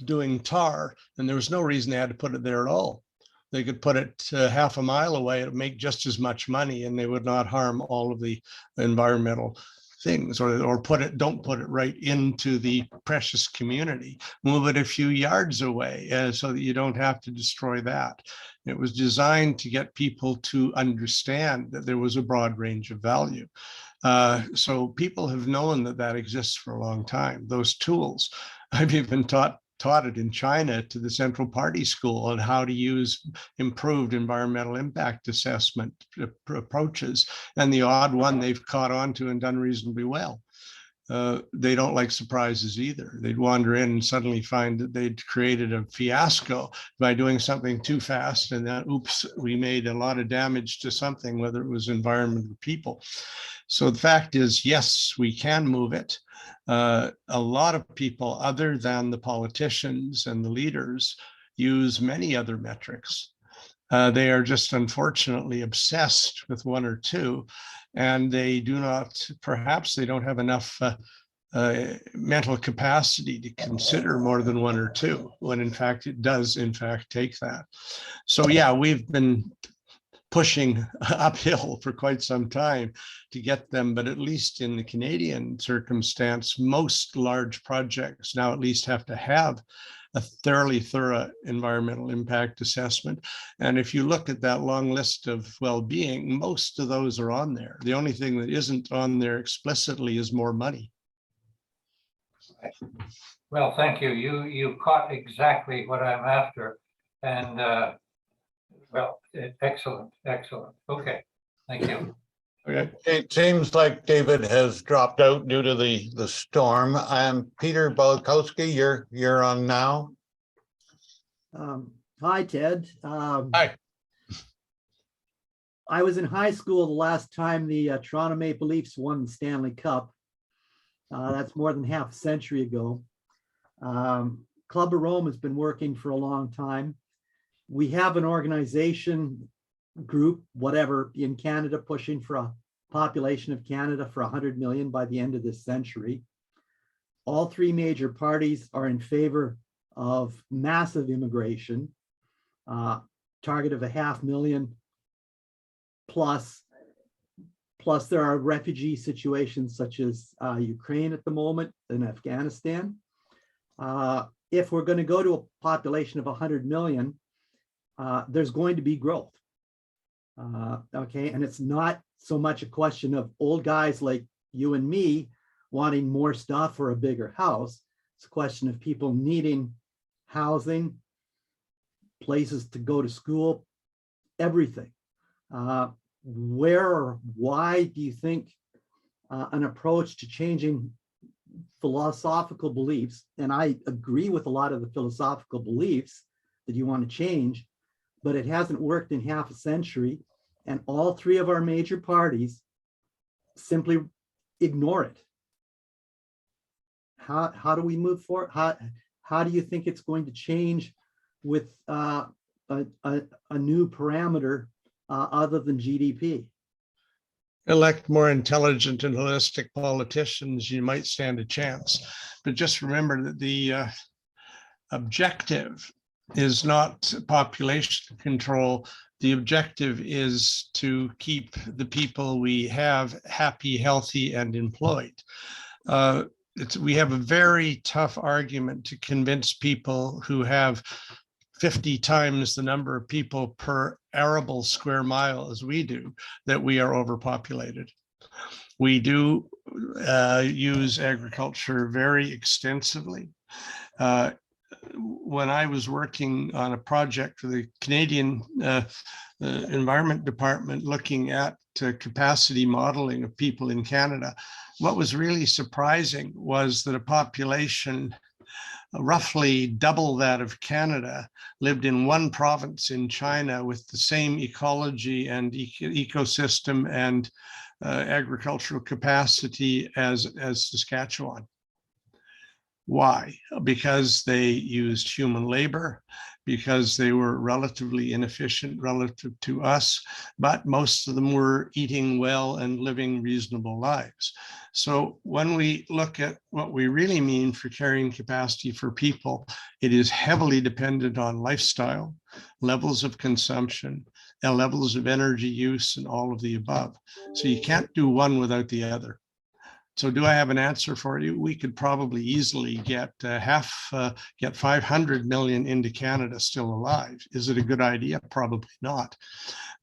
doing tar, and there was no reason they had to put it there at all. They could put it half a mile away and make just as much money, and they would not harm all of the environmental things, or don't put it right into the precious community. Move it a few yards away so that you don't have to destroy that. It was designed to get people to understand that there was a broad range of value. So people have known that exists for a long time. Those tools, I've even taught it in China to the Central Party School on how to use improved environmental impact assessment approaches. And the odd one they've caught on to and done reasonably well. They don't like surprises either. They'd wander in and suddenly find that they'd created a fiasco by doing something too fast, and then, oops, we made a lot of damage to something, whether it was environment or people. So the fact is, yes, we can move it. A lot of people other than the politicians and the leaders use many other metrics. They are just unfortunately obsessed with one or two, and they do not, perhaps they don't have enough mental capacity to consider more than one or two, when in fact it does in fact take that. So yeah, we've been pushing uphill for quite some time to get them, but at least in the Canadian circumstance, most large projects now at least have to have a thoroughly thorough environmental impact assessment. And if you look at that long list of well-being, most of those are on there. The only thing that isn't on there explicitly is more money. Well, thank you. You caught exactly what I'm after. And well, excellent. Okay, thank you. Okay. It seems like David has dropped out due to the storm. Peter Balakowski, you're on now. Hi, Ted. Hi. I was in high school the last time the Toronto Maple Leafs won the Stanley Cup. That's more than half a century ago. Club of Rome has been working for a long time. We have an organization group, whatever, in Canada, pushing for a population of Canada for 100 million by the end of this century. All three major parties are in favor of massive immigration, target of 500,000 plus. Plus, there are refugee situations such as Ukraine at the moment and Afghanistan. If we're going to go to a population of 100 million, there's going to be growth. Okay, and it's not so much a question of old guys like you and me wanting more stuff or a bigger house. It's a question of people needing housing, places to go to school, everything. Where or why do you think an approach to changing philosophical beliefs, and I agree with a lot of the philosophical beliefs that you want to change, but it hasn't worked in half a century, and all three of our major parties simply ignore it. How do we move forward? How do you think it's going to change with a new parameter other than GDP? Elect more intelligent and holistic politicians, you might stand a chance. But just remember that the objective is not population control. The objective is to keep the people we have happy, healthy, and employed. We have a very tough argument to convince people who have 50 times the number of people per arable square mile as we do, that we are overpopulated. We do use agriculture very extensively. When I was working on a project for the Canadian Environment Department looking at capacity modeling of people in Canada, what was really surprising was that a population roughly double that of Canada lived in one province in China with the same ecology and ecosystem and agricultural capacity as Saskatchewan. Why? Because they used human labor, because they were relatively inefficient relative to us, but most of them were eating well and living reasonable lives. So when we look at what we really mean for carrying capacity for people, it is heavily dependent on lifestyle, levels of consumption, and levels of energy use, and all of the above. So you can't do one without the other. So do I have an answer for you? We could probably easily get 500 million into Canada still alive. Is it a good idea? Probably not.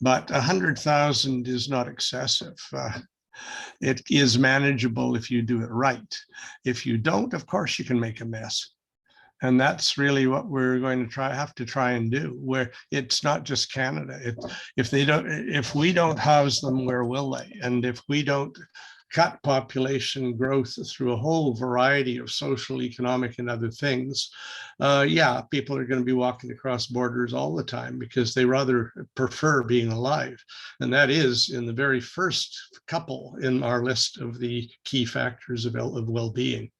But 100,000 is not excessive. It is manageable if you do it right. If you don't, of course, you can make a mess. And that's really what we're going to have to try and do, where it's not just Canada. If we don't house them, where will they? And if we don't cut population growth through a whole variety of social, economic, and other things, yeah, people are going to be walking across borders all the time because they rather prefer being alive. And that is in the very first couple in our list of the key factors of well-being.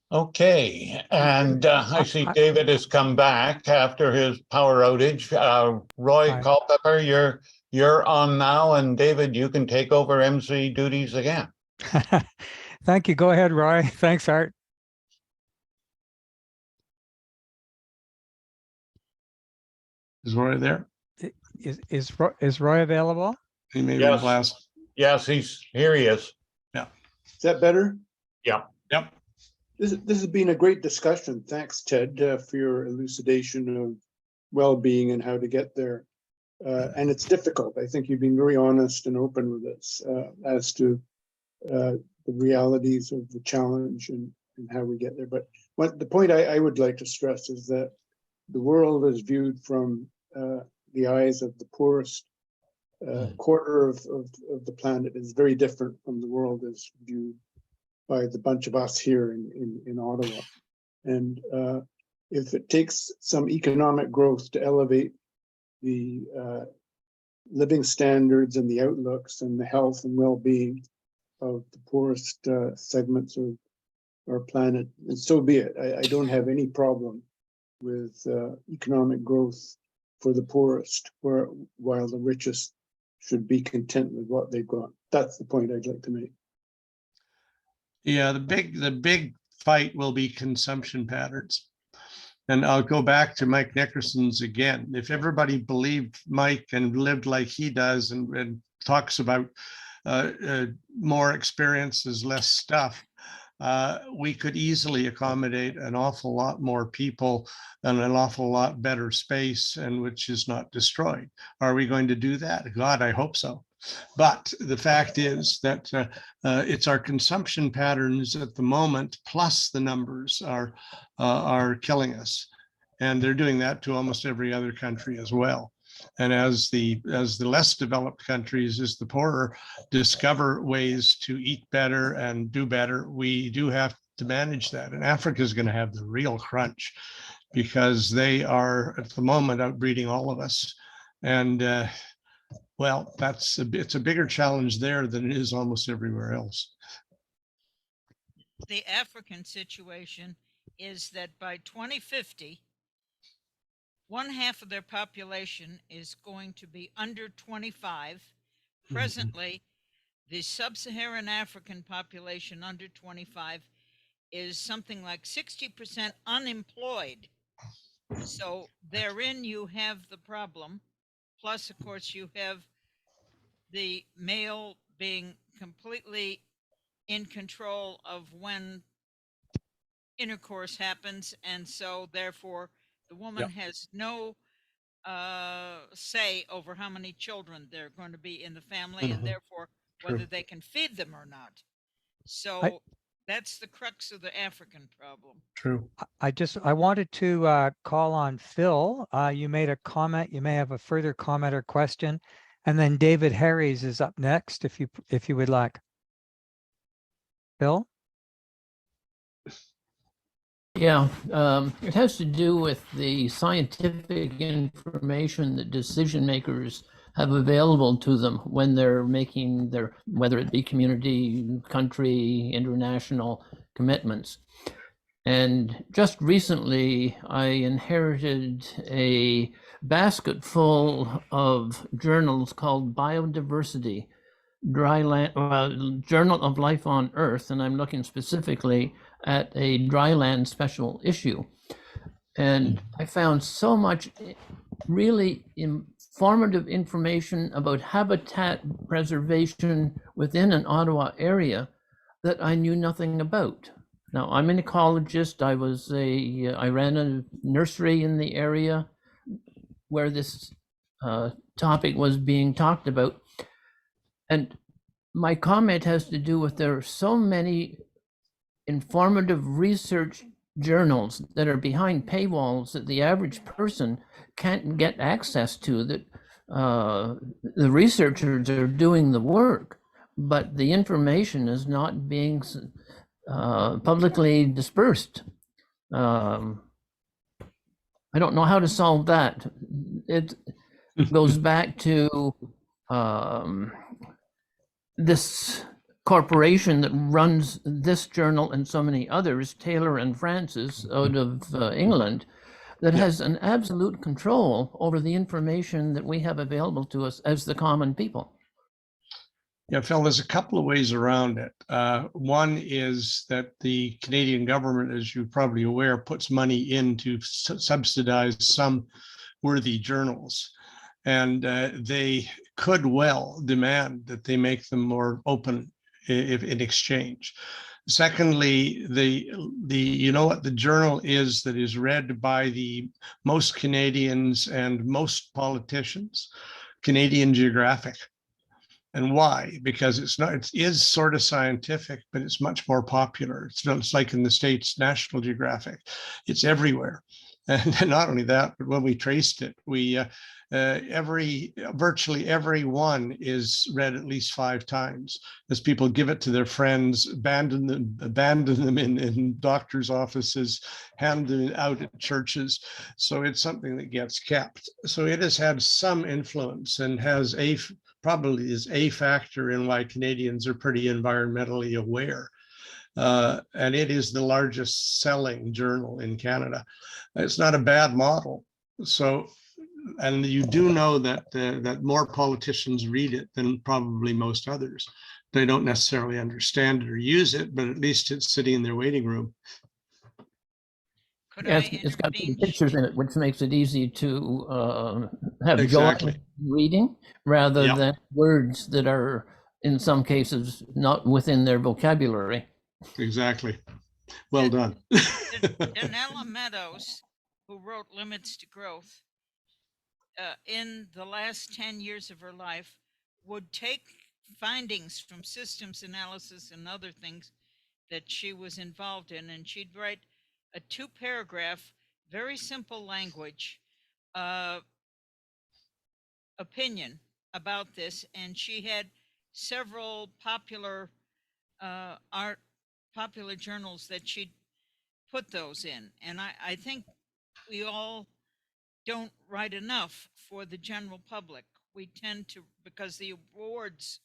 Okay, and I see David has come back after his power outage. Roy Hi. Culpepper, you're on now, and David, you can take over MC duties again. Thank you. Go ahead, Roy. Thanks, Art. Is Roy there? Is Roy available? He may Yes. be last. Yes, here he is. Is that better? Yeah. Yep. This has been a great discussion. Thanks, Ted, for your elucidation of well-being and how to get there. And it's difficult. I think you've been very honest and open with us as to the realities of the challenge and how we get there. But the point I would like to stress is that the world is viewed from the eyes of the poorest quarter of the planet is very different from the world as viewed by the bunch of us here in Ottawa. And if it takes some economic growth to elevate the living standards and the outlooks and the health and well-being of the poorest segments of our planet, and so be it. I don't have any problem with economic growth for the poorest, while the richest should be content with what they've got. That's the point I'd like to make. Yeah, the big fight will be consumption patterns. And I'll go back to Mike Nickerson's again. If everybody believed Mike and lived like he does and talks about more experiences, less stuff, we could easily accommodate an awful lot more people and an awful lot better space, and which is not destroyed. Are we going to do that? God, I hope so. But the fact is that it's our consumption patterns at the moment, plus the numbers are killing us. And they're doing that to almost every other country as well. And as the less developed countries, as the poorer discover ways to eat better and do better, we do have to manage that. And Africa is going to have the real crunch because they are at the moment outbreeding all of us. And well, it's a bigger challenge there than it is almost everywhere else. The African situation is that by 2050, 1/2 of their population is going to be under 25. Presently, the sub-Saharan African population under 25 is something like 60% unemployed. So therein you have the problem. Plus, of course, you have the male being completely in control of when intercourse happens. And so therefore, the woman has no say over how many children they're going to be in the family, and therefore whether they can feed them or not. So that's the crux of the African problem. True. I wanted to call on Phil. You made a comment. You may have a further comment or question, and then David Harries is up next if you would like. Phil? Yeah, it has to do with the scientific information that decision makers have available to them when they're making their, whether it be community, country, international commitments. And just recently, I inherited a basket full of journals called Biodiversity, Journal of Life on Earth, and I'm looking specifically at a dryland special issue. And I found so much really informative information about habitat preservation within an Ottawa area that I knew nothing about. Now, I'm an ecologist. I ran a nursery in the area where this topic was being talked about. And my comment has to do with there are so many informative research journals that are behind paywalls that the average person can't get access to, that the researchers are doing the work, but the information is not being publicly dispersed. I don't know how to solve that. It goes back to this corporation that runs this journal and so many others, Taylor and Francis out of England, that has an absolute control over the information that we have available to us as the common people. Yeah, Phil, there's a couple of ways around it. One is that the Canadian government, as you're probably aware, puts money in to subsidize some worthy journals. And they could well demand that they make them more open if in exchange. Secondly, you know what the journal is that is read by the most Canadians and most politicians? Canadian Geographic. And why? Because it is sort of scientific, but it's much more popular. It's like in the States, National Geographic. It's everywhere. And not only that, but when we traced it, virtually every one is read at least 5 times as people give it to their friends, abandon them in doctors' offices, hand them out at churches. So it's something that gets kept. So it has had some influence and probably is a factor in why Canadians are pretty environmentally aware. And it is the largest selling journal in Canada. It's not a bad model. So And you do know that that more politicians read it than probably most others. They don't necessarily understand it or use it, but at least it's sitting in their waiting room. Could Yeah, I it's got some intervene? pictures in it, which makes it easy to have Exactly. joy reading rather Yep. than words that are in some cases not within their vocabulary. Exactly. Well done. Danella Meadows, who wrote Limits to Growth, in the last 10 years of her life, would take findings from systems analysis and other things that she was involved in, and she'd write a 2-paragraph, very simple language opinion about this, and she had several popular popular journals that she'd put those in. And I think we all don't write enough for the general public. We tend to, because the awards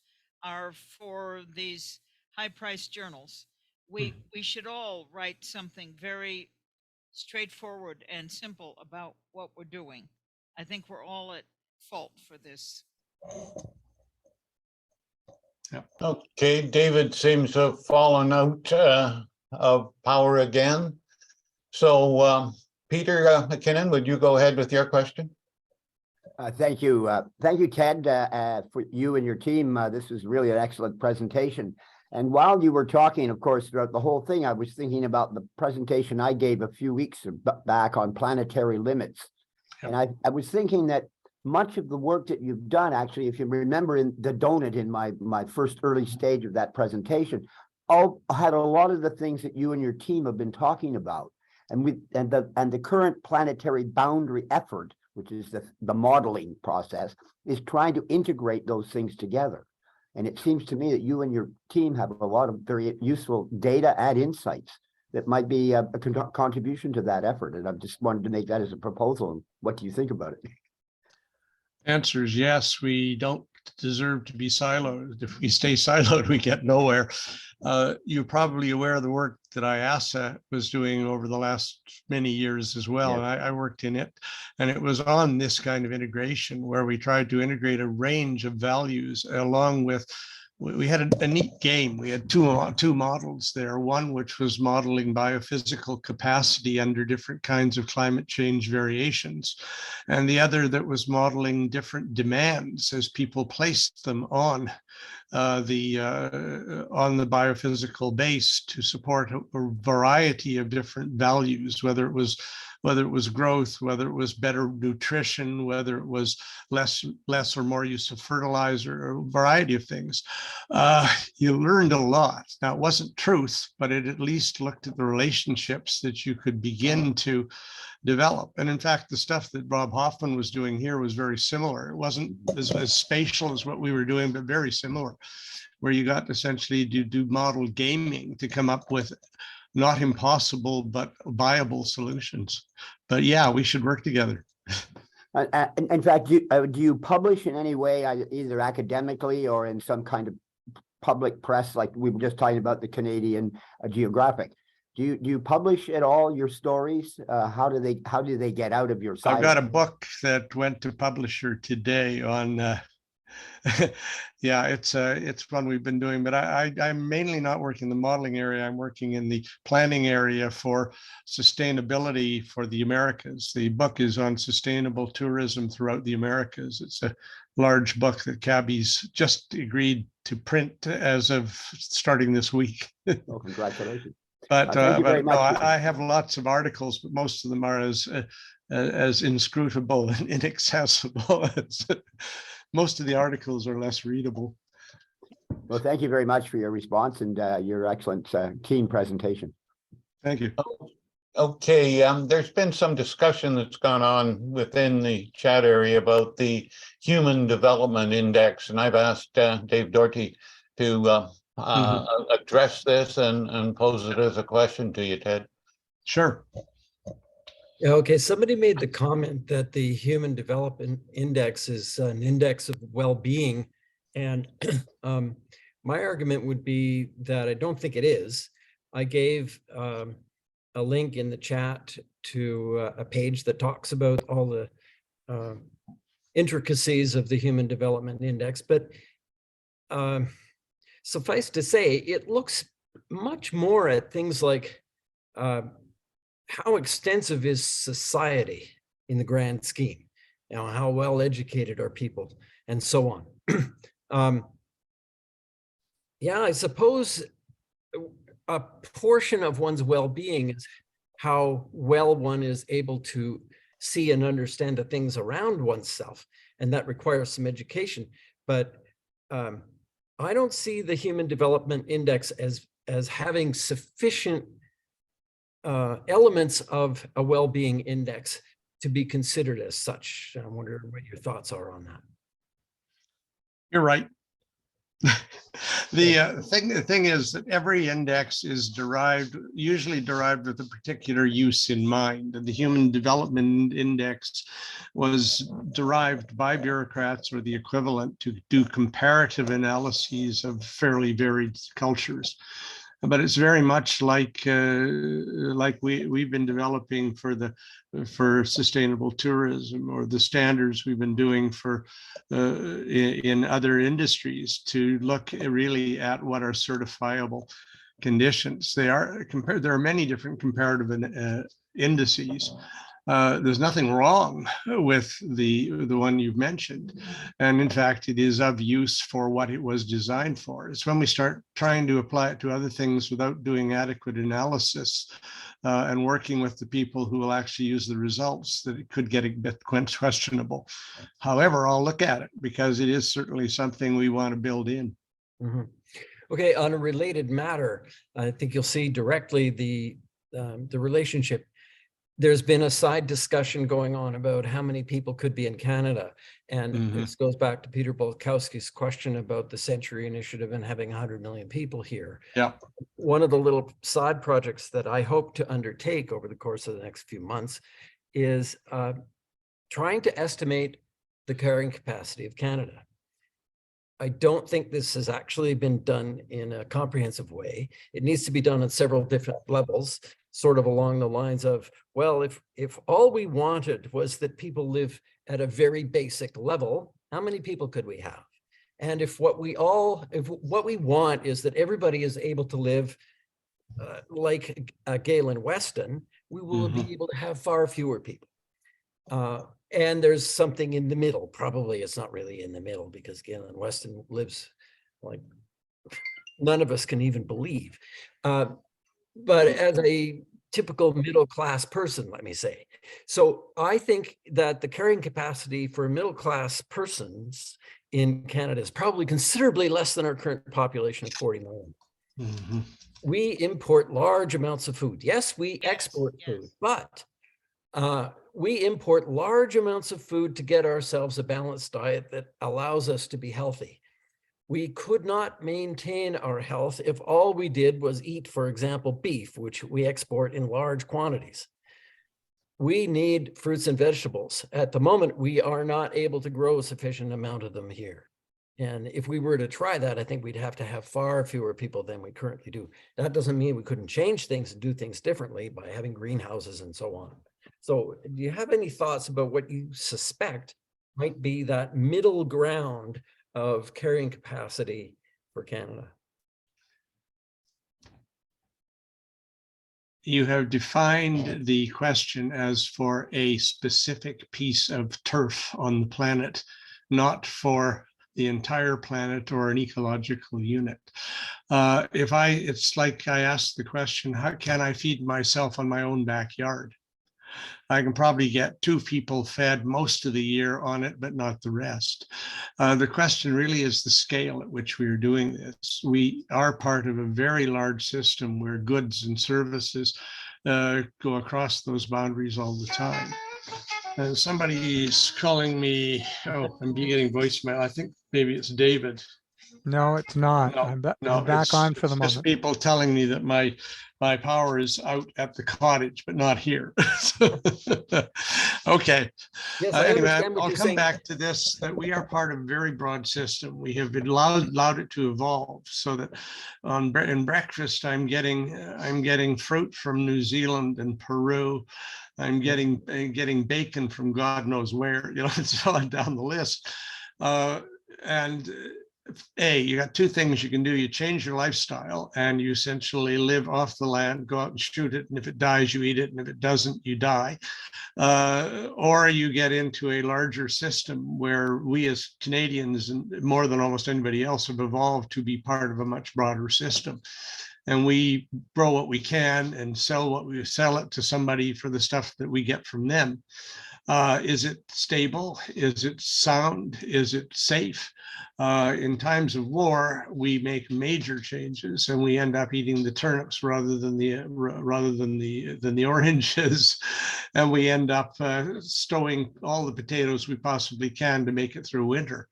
are for these high-priced journals, we should all write something very straightforward and simple about what we're doing. I think we're all at fault for this. Okay, David seems to have fallen out of power again. So Peter McKinnon, would you go ahead with your question? Thank you. Thank you, Ted, for you and your team. This was really an excellent presentation. And while you were talking, of course, throughout the whole thing, I was thinking about the presentation I gave a few weeks back on planetary limits. And I was thinking that much of the work that you've done, actually, if you remember in the donut in my first early stage of that presentation, all had a lot of the things that you and your team have been talking about. And the current planetary boundary effort, which is the modeling process, is trying to integrate those things together. And it seems to me that you and your team have a lot of very useful data and insights that might be a contribution to that effort. And I've just wanted to make that as a proposal. What do you think about it? Answer is yes. We don't deserve to be siloed. If we stay siloed, we get nowhere. You're probably aware of the work that IASA was doing over the last many years as well. Yes. And I worked in it, and it was on this kind of integration where we tried to integrate a range of values along with, we had a neat game. We had two models there, one which was modeling biophysical capacity under different kinds of climate change variations, and the other that was modeling different demands as people placed them on the biophysical base to support a variety of different values, whether it was growth, whether it was better nutrition, whether it was less or more use of fertilizer, or a variety of things. You learned a lot. Now, it wasn't truth, but it at least looked at the relationships that you could begin to develop. And in fact, the stuff that Bob Hoffman was doing here was very similar. It wasn't as spatial as what we were doing, but very similar, where you got essentially to do model gaming to come up with not impossible, but viable solutions. But yeah, we should work together. In fact, do you publish in any way, either academically or in some kind of public press, like we were just talking about the Canadian Geographic? Do you publish at all your stories? How do they get out of your site? I've got a book that went to publisher today on yeah, it's one we've been doing, but I'm mainly not working in the modeling area. I'm working in the planning area for sustainability for the Americas. The book is on sustainable tourism throughout the Americas. It's a large book that Cabby's just agreed to print as of starting this week. Oh, congratulations. But, Thank you very much. I have lots of articles, but most of them are as inscrutable and inaccessible as most of the articles are less readable. Well, thank you very much for your response and your excellent team presentation. Thank you. Okay, there's been some discussion that's gone on within the chat area about the Human Development Index, and I've asked Dave Doherty to address this and pose it as a question to you, Ted. Sure. Okay, somebody made the comment that the Human Development Index is an index of well-being, and my argument would be that I don't think it is. I gave a link in the chat to a page that talks about all the intricacies of the Human Development Index, but suffice to say, it looks much more at things like how extensive is society in the grand scheme? You know, how well educated are people, and so on. Yeah, I suppose a portion of one's well-being is how well one is able to see and understand the things around oneself, and that requires some education. But I don't see the Human Development Index as having sufficient elements of a well-being index to be considered as such. I wonder what your thoughts are on that. You're right. The thing is that every index is usually derived with a particular use in mind. And the Human Development Index was derived by bureaucrats or the equivalent to do comparative analyses of fairly varied cultures. But it's very much like we've been developing for sustainable tourism, or the standards we've been doing for in other industries, to look really at what are certifiable conditions. There are many different comparative indices. There's nothing wrong with the one you've mentioned. And in fact, it is of use for what it was designed for. It's when we start trying to apply it to other things without doing adequate analysis and working with the people who will actually use the results that it could get a bit questionable. However, I'll look at it because it is certainly something we want to build in. Mm-hmm. Okay, on a related matter, I think you'll see directly the relationship. There's been a side discussion going on about how many people could be in Canada. And this goes back to Peter Bolkowski's question about the Century Initiative and having 100 million people here. Yeah. One of the little side projects that I hope to undertake over the course of the next few months is trying to estimate the carrying capacity of Canada. I don't think this has actually been done in a comprehensive way. It needs to be done on several different levels, sort of along the lines of, well, if all we wanted was that people live at a very basic level, how many people could we have? And if what we want is that everybody is able to live like Galen Weston, we will be able to have far fewer people. And there's something in the middle. Probably it's not really in the middle, because Galen Weston lives like none of us can even believe. But as a typical middle-class person, let me say. So I think that the carrying capacity for middle-class persons in Canada is probably considerably less than our current population of 40 million. We import large amounts of food. Yes, we export food, but we import large amounts of food to get ourselves a balanced diet that allows us to be healthy. We could not maintain our health if all we did was eat, for example, beef, which we export in large quantities. We need fruits and vegetables. At the moment, we are not able to grow a sufficient amount of them here. And if we were to try that, I think we'd have to have far fewer people than we currently do. That doesn't mean we couldn't change things and do things differently by having greenhouses and so on. So do you have any thoughts about what you suspect might be that middle ground of carrying capacity for Canada? You have defined the question as for a specific piece of turf on the planet, not for the entire planet or an ecological unit. It's like I asked the question, how can I feed myself on my own backyard? I can probably get 2 people fed most of the year on it, but not the rest. The question really is the scale at which we are doing this. We are part of a very large system where goods and services go across those boundaries all the time. Somebody's calling me. Oh, I'm getting voicemail. I think maybe it's David. No, it's not. No, I'm back on for the Just moment. people telling me that my power is out at the cottage, but not here. Okay. Yes, I Anyway, understand what I'll you're come saying. back to this, that we are part of a very broad system. We have been allowed it to evolve so that in breakfast, I'm getting fruit from New Zealand and Peru. I'm getting bacon from God knows where, it's on down the list. And you got two things you can do. You change your lifestyle and you essentially live off the land, go out and shoot it. And if it dies, you eat it. And if it doesn't, you die. Or you get into a larger system where we as Canadians, and more than almost anybody else, have evolved to be part of a much broader system. And we grow what we can and sell it to somebody for the stuff that we get from them. Is it stable? Is it sound? Is it safe? In times of war, we make major changes, and we end up eating the turnips rather than the oranges, and we end up stowing all the potatoes we possibly can to make it through winter.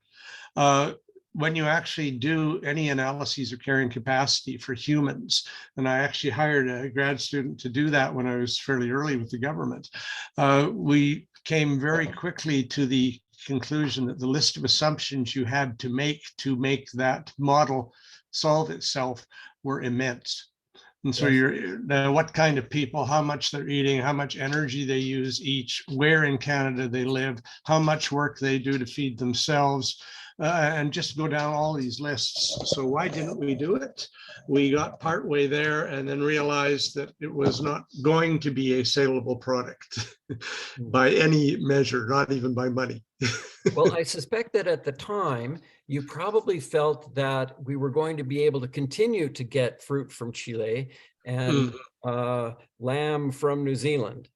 When you actually do any analyses of carrying capacity for humans, and I actually hired a grad student to do that when I was fairly early with the government, we came very quickly to the conclusion that the list of assumptions you had to make that model solve itself were immense. And so now what kind of people, how much they're eating, how much energy they use each, where in Canada they live, how much work they do to feed themselves, and just go down all these lists. So why didn't we do it? We got partway there and then realized that it was not going to be a saleable product by any measure, not even by money. Well, I suspect that at the time, you probably felt that we were going to be able to continue to get fruit from Chile and lamb from New Zealand.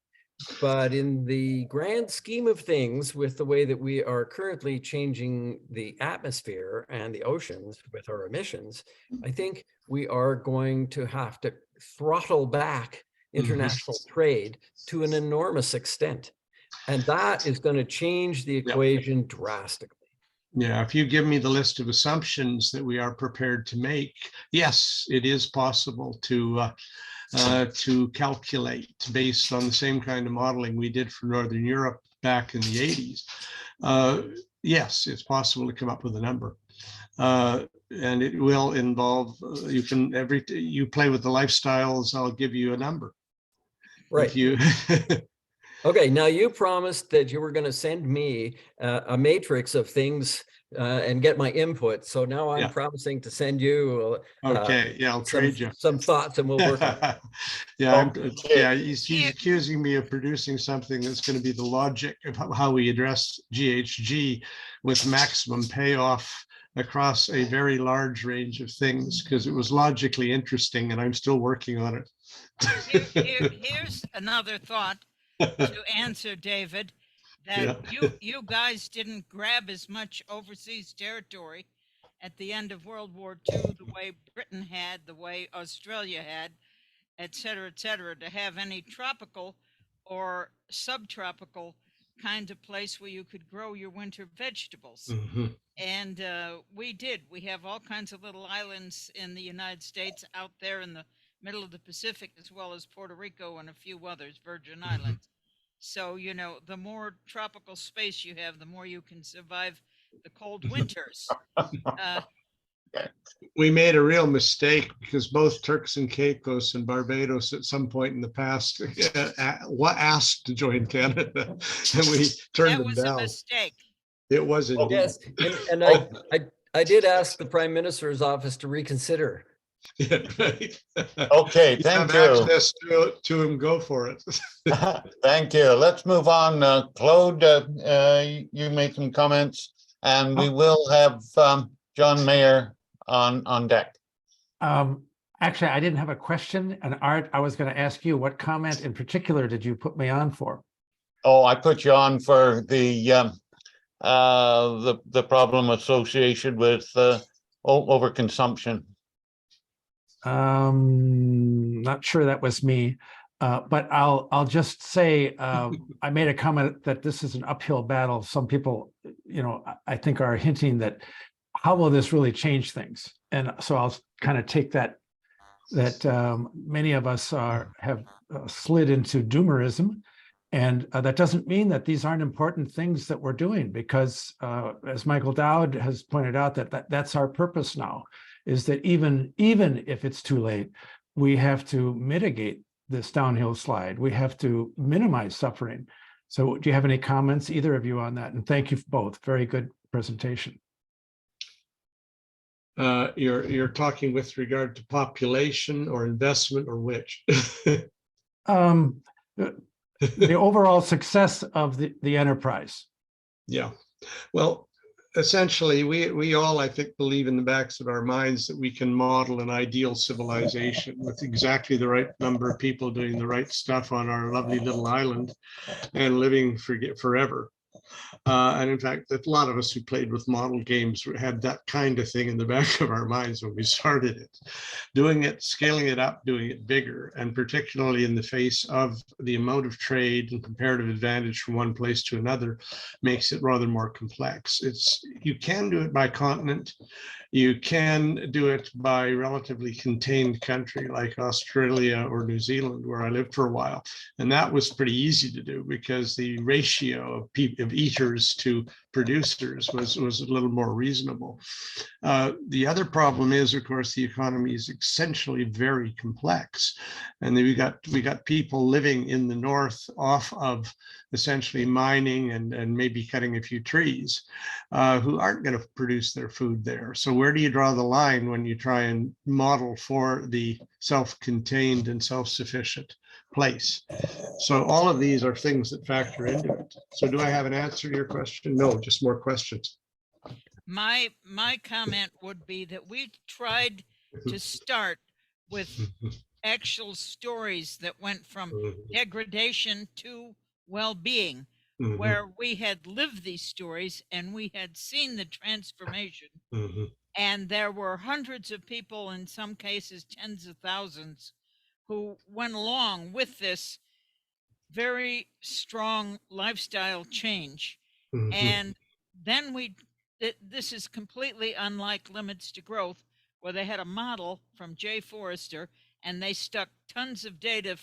But in the grand scheme of things, with the way that we are currently changing the atmosphere and the oceans with our emissions, I think we are going to have to throttle back international trade to an enormous extent. And that is going to change the equation drastically. Yeah, if you give me the list of assumptions that we are prepared to make, yes, it is possible to calculate based on the same kind of modeling we did for Northern Europe back in the 80s. Yes, it's possible to come up with a number. And it will involve, you play with the lifestyles, I'll give you a number. Right. If you Okay, now you promised that you were going to send me a matrix of things and get my input. So now I'm promising to send you I'll trade you some thoughts, and we'll work on it. He's accusing me of producing something that's going to be the logic of how we address GHG with maximum payoff across a very large range of things, because it was logically interesting and I'm still working on it. Here's another thought to answer, David, that you guys didn't grab as much overseas territory at the end of World War II, the way Britain had, the way Australia had, et cetera, to have any tropical or subtropical kind of place where you could grow your winter vegetables. And we did. We have all kinds of little islands in the United States out there in the middle of the Pacific, as well as Puerto Rico and a few others, Virgin Islands. So, the more tropical space you have, the more you can survive the cold winters. We made a real mistake because both Turks and Caicos and Barbados at some point in the past asked to join Canada, and we turned them down. That was a mistake. It was indeed. Yes, and I did ask the Prime Minister's office to reconsider. Yeah, right. Okay, thank you. Access to him, go for it. Thank you. Let's move on. Claude, you made some comments, and we will have John Mayer on deck. Actually, I didn't have a question. And Art, I was going to ask you, what comment in particular did you put me on for? Oh, I put you on for the problem associated with overconsumption. Not sure that was me, but I'll just say I made a comment that this is an uphill battle. Some people, I think are hinting that how will this really change things? And so I'll kind of take that many of us have slid into doomerism, And that doesn't mean that these aren't important things that we're doing, because as Michael Dowd has pointed out, that's our purpose now, is that even if it's too late, we have to mitigate this downhill slide. We have to minimize suffering. So do you have any comments, either of you, on that? And thank you both. Very good presentation. You're talking with regard to population or investment, or which? The overall success of the enterprise. Yeah, well, essentially, we all, I think, believe in the backs of our minds that we can model an ideal civilization with exactly the right number of people doing the right stuff on our lovely little island and living forever. And in fact, a lot of us who played with model games had that kind of thing in the back of our minds when we started it. Doing it, scaling it up, doing it bigger, and particularly in the face of the amount of trade and comparative advantage from one place to another, makes it rather more complex. You can do it by continent. You can do it by relatively contained country like Australia or New Zealand, where I lived for a while. And that was pretty easy to do because the ratio of eaters to producers was a little more reasonable. The other problem is, of course, the economy is essentially very complex. And then we got people living in the north off of essentially mining and maybe cutting a few trees who aren't going to produce their food there. So where do you draw the line when you try and model for the self-contained and self-sufficient place? So all of these are things that factor into it. So do I have an answer to your question? No, just more questions. My comment would be that we tried to start with actual stories that went from degradation to well-being, where we had lived these stories and we had seen the transformation. And there were hundreds of people, in some cases tens of thousands, who went along with this very strong lifestyle change. And then this is completely unlike Limits to Growth, where they had a model from Jay Forrester and they stuck tons of data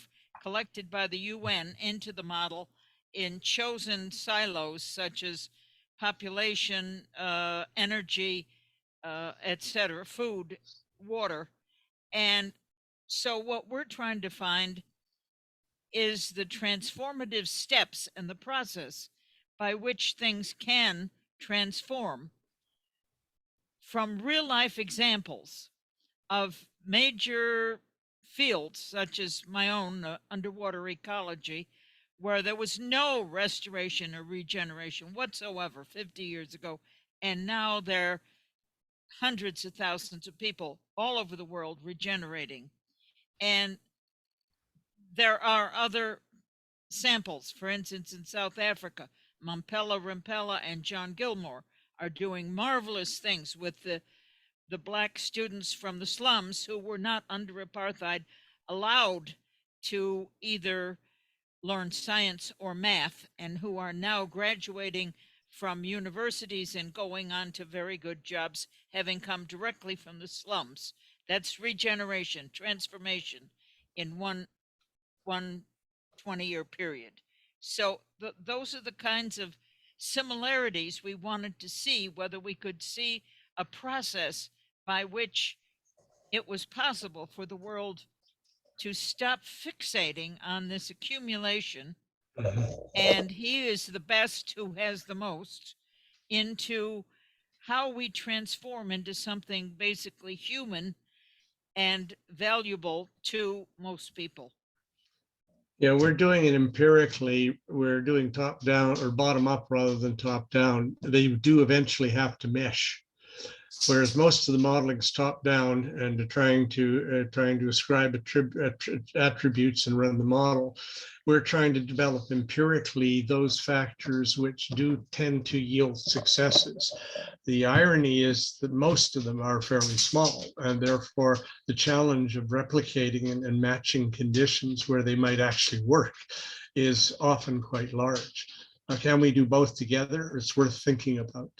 collected by the UN into the model in chosen silos such as population, energy, etc., food, water. And so what we're trying to find is the transformative steps and the process by which things can transform from real life examples of major fields, such as my own underwater ecology, where there was no restoration or regeneration whatsoever 50 years ago. And now there are hundreds of thousands of people all over the world regenerating. And there are other samples. For instance, in South Africa, Mampela Rimpela and John Gilmore are doing marvelous things with the Black students from the slums who were not under apartheid allowed to either learn science or math, and who are now graduating from universities and going on to very good jobs, having come directly from the slums. That's regeneration, transformation in one 20-year period. So those are the kinds of similarities we wanted to see, whether we could see a process by which it was possible for the world to stop fixating on this accumulation, and he is the best who has the most, into how we transform into something basically human and valuable to most people. Yeah, we're doing it empirically. We're doing top down or bottom up rather than top down. They do eventually have to mesh. Whereas most of the modeling is top down and trying to ascribe attributes and run the model. We're trying to develop empirically those factors which do tend to yield successes. The irony is that most of them are fairly small, and therefore the challenge of replicating and matching conditions where they might actually work is often quite large. Now, can we do both together? It's worth thinking about.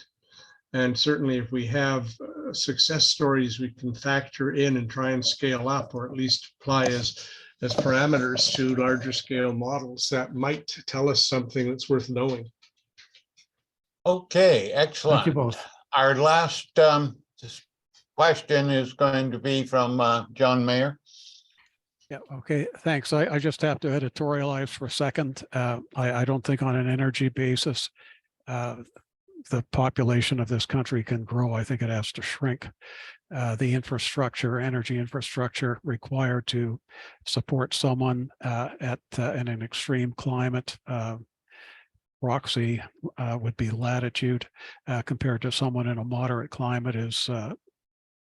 And certainly if we have success stories we can factor in and try and scale up, or at least apply as as parameters to larger scale models that might tell us something that's worth knowing. Okay, Thank you excellent. both. Our last question is going to be from John Mayer. Yeah, okay, thanks. I just have to editorialize for a second. I don't think on an energy basis, the population of this country can grow. I think it has to shrink. The infrastructure, energy infrastructure required to support someone in an extreme climate proxy would be latitude compared to someone in a moderate climate is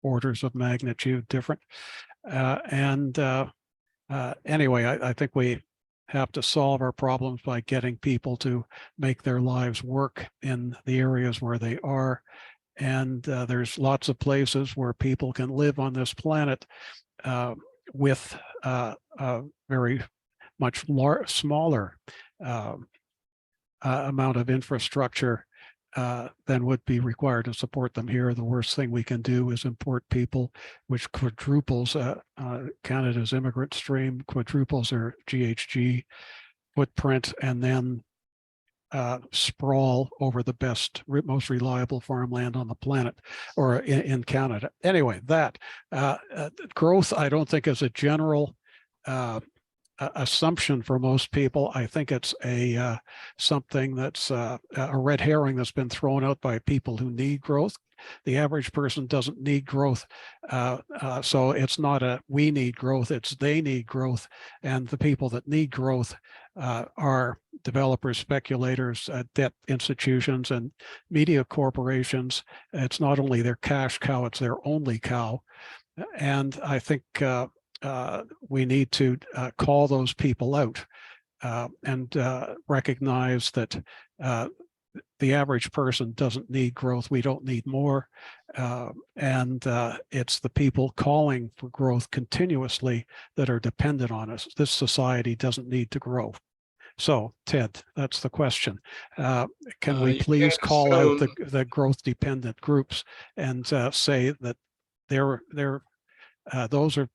orders of magnitude different. Anyway, I think we have to solve our problems by getting people to make their lives work in the areas where they are. And there's lots of places where people can live on this planet with a very much smaller amount of infrastructure than would be required to support them here. The worst thing we can do is import people, which quadruples Canada's immigrant stream, quadruples their GHG footprint, and then sprawl over the best, most reliable farmland on the planet or in Canada. Anyway, that growth, I don't think is a general assumption for most people. I think it's a something that's a red herring that's been thrown out by people who need growth. The average person doesn't need growth. So it's not a we need growth, it's they need growth. And the people that need growth are developers, speculators, debt institutions, and media corporations. It's not only their cash cow, it's their only cow. And I think we need to call those people out and recognize that the average person doesn't need growth. We don't need more. And it's the people calling for growth continuously that are dependent on us. This society doesn't need to grow. So, Ted, that's the question. Can we please call out the growth dependent groups and say that those are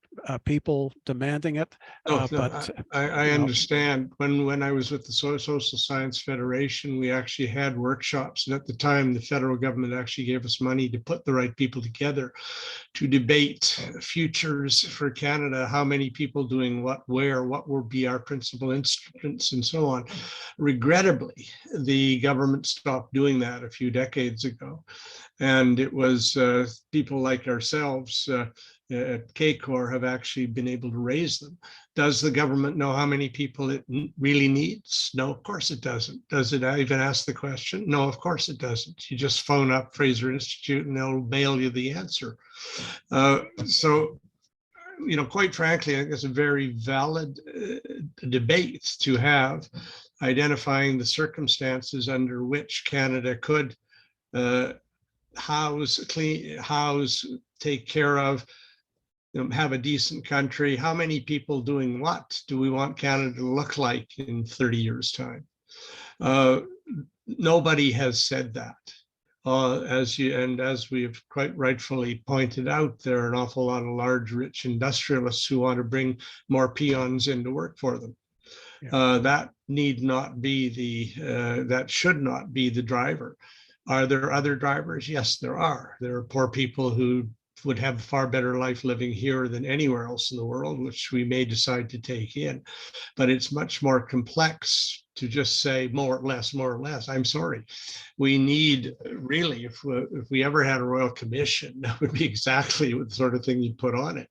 people demanding it? I understand. When I was with the Social Science Federation, we actually had workshops, and at the time the federal government actually gave us money to put the right people together to debate futures for Canada, how many people doing what, where, what will be our principal instruments, and so on. Regrettably, the government stopped doing that a few decades ago, and it was people like ourselves at CACOR have actually been able to raise them. Does the government know how many people it really needs? No, of course it doesn't. Does it even ask the question? No, of course it doesn't. You just phone up Fraser Institute and they'll mail you the answer. So, you know, quite frankly, I think it's a very valid debate to have, identifying the circumstances under which Canada could house, take care of, have a decent country. How many people doing what do we want Canada to look like in 30 years' time? Nobody has said that. As we have quite rightfully pointed out, there are an awful lot of large, rich industrialists who want to bring more peons in to work for them. Yeah. That need not be that should not be the driver. Are there other drivers? Yes, there are. There are poor people who would have a far better life living here than anywhere else in the world, which we may decide to take in. But it's much more complex to just say more or less, more or less. I'm sorry. We need, really, if we ever had a royal commission, that would be exactly the sort of thing you put on it.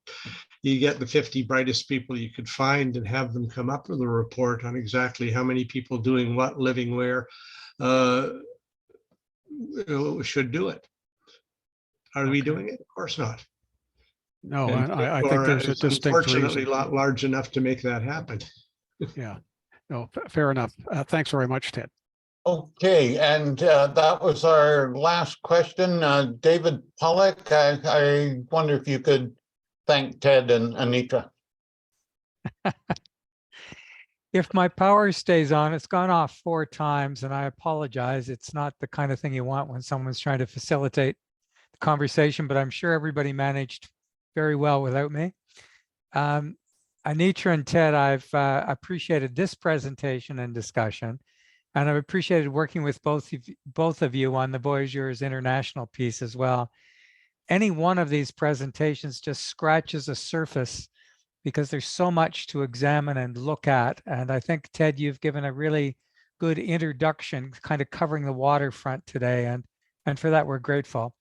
You get the 50 brightest people you could find and have them come up with a report on exactly how many people doing what, living where, should do it. Are we doing it? Of course not. No, I think there's a distinct reason. Unfortunately, not large enough to make that happen. Yeah, no, fair enough. Thanks very much, Ted. Okay, and that was our last question. David Pollock, I wonder if you could thank Ted and Anitra. If my power stays on, it's gone off 4 times, and I apologize. It's not the kind of thing you want when someone's trying to facilitate the conversation, but I'm sure everybody managed very well without me. Anitra and Ted, I've appreciated this presentation and discussion, and I've appreciated working with both of you on the Voyageurs International piece as well. Any one of these presentations just scratches a surface because there's so much to examine and look at. And I think, Ted, you've given a really good introduction, kind of covering the waterfront today. And for that, we're grateful.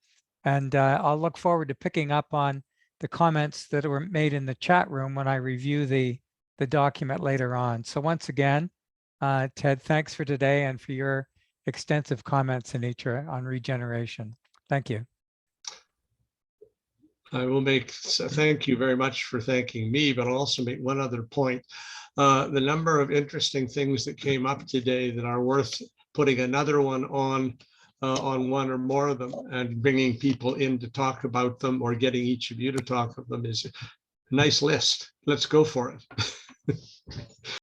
And I'll look forward to picking up on the comments that were made in the chat room when I review the document later on. So once again, Ted, thanks for today and for your extensive comments, Anitra, on regeneration. Thank you. I will thank you very much for thanking me, but I'll also make one other point. The number of interesting things that came up today that are worth putting another one on one or more of them and bringing people in to talk about them, or getting each of you to talk of them, is a nice list. Let's go for it.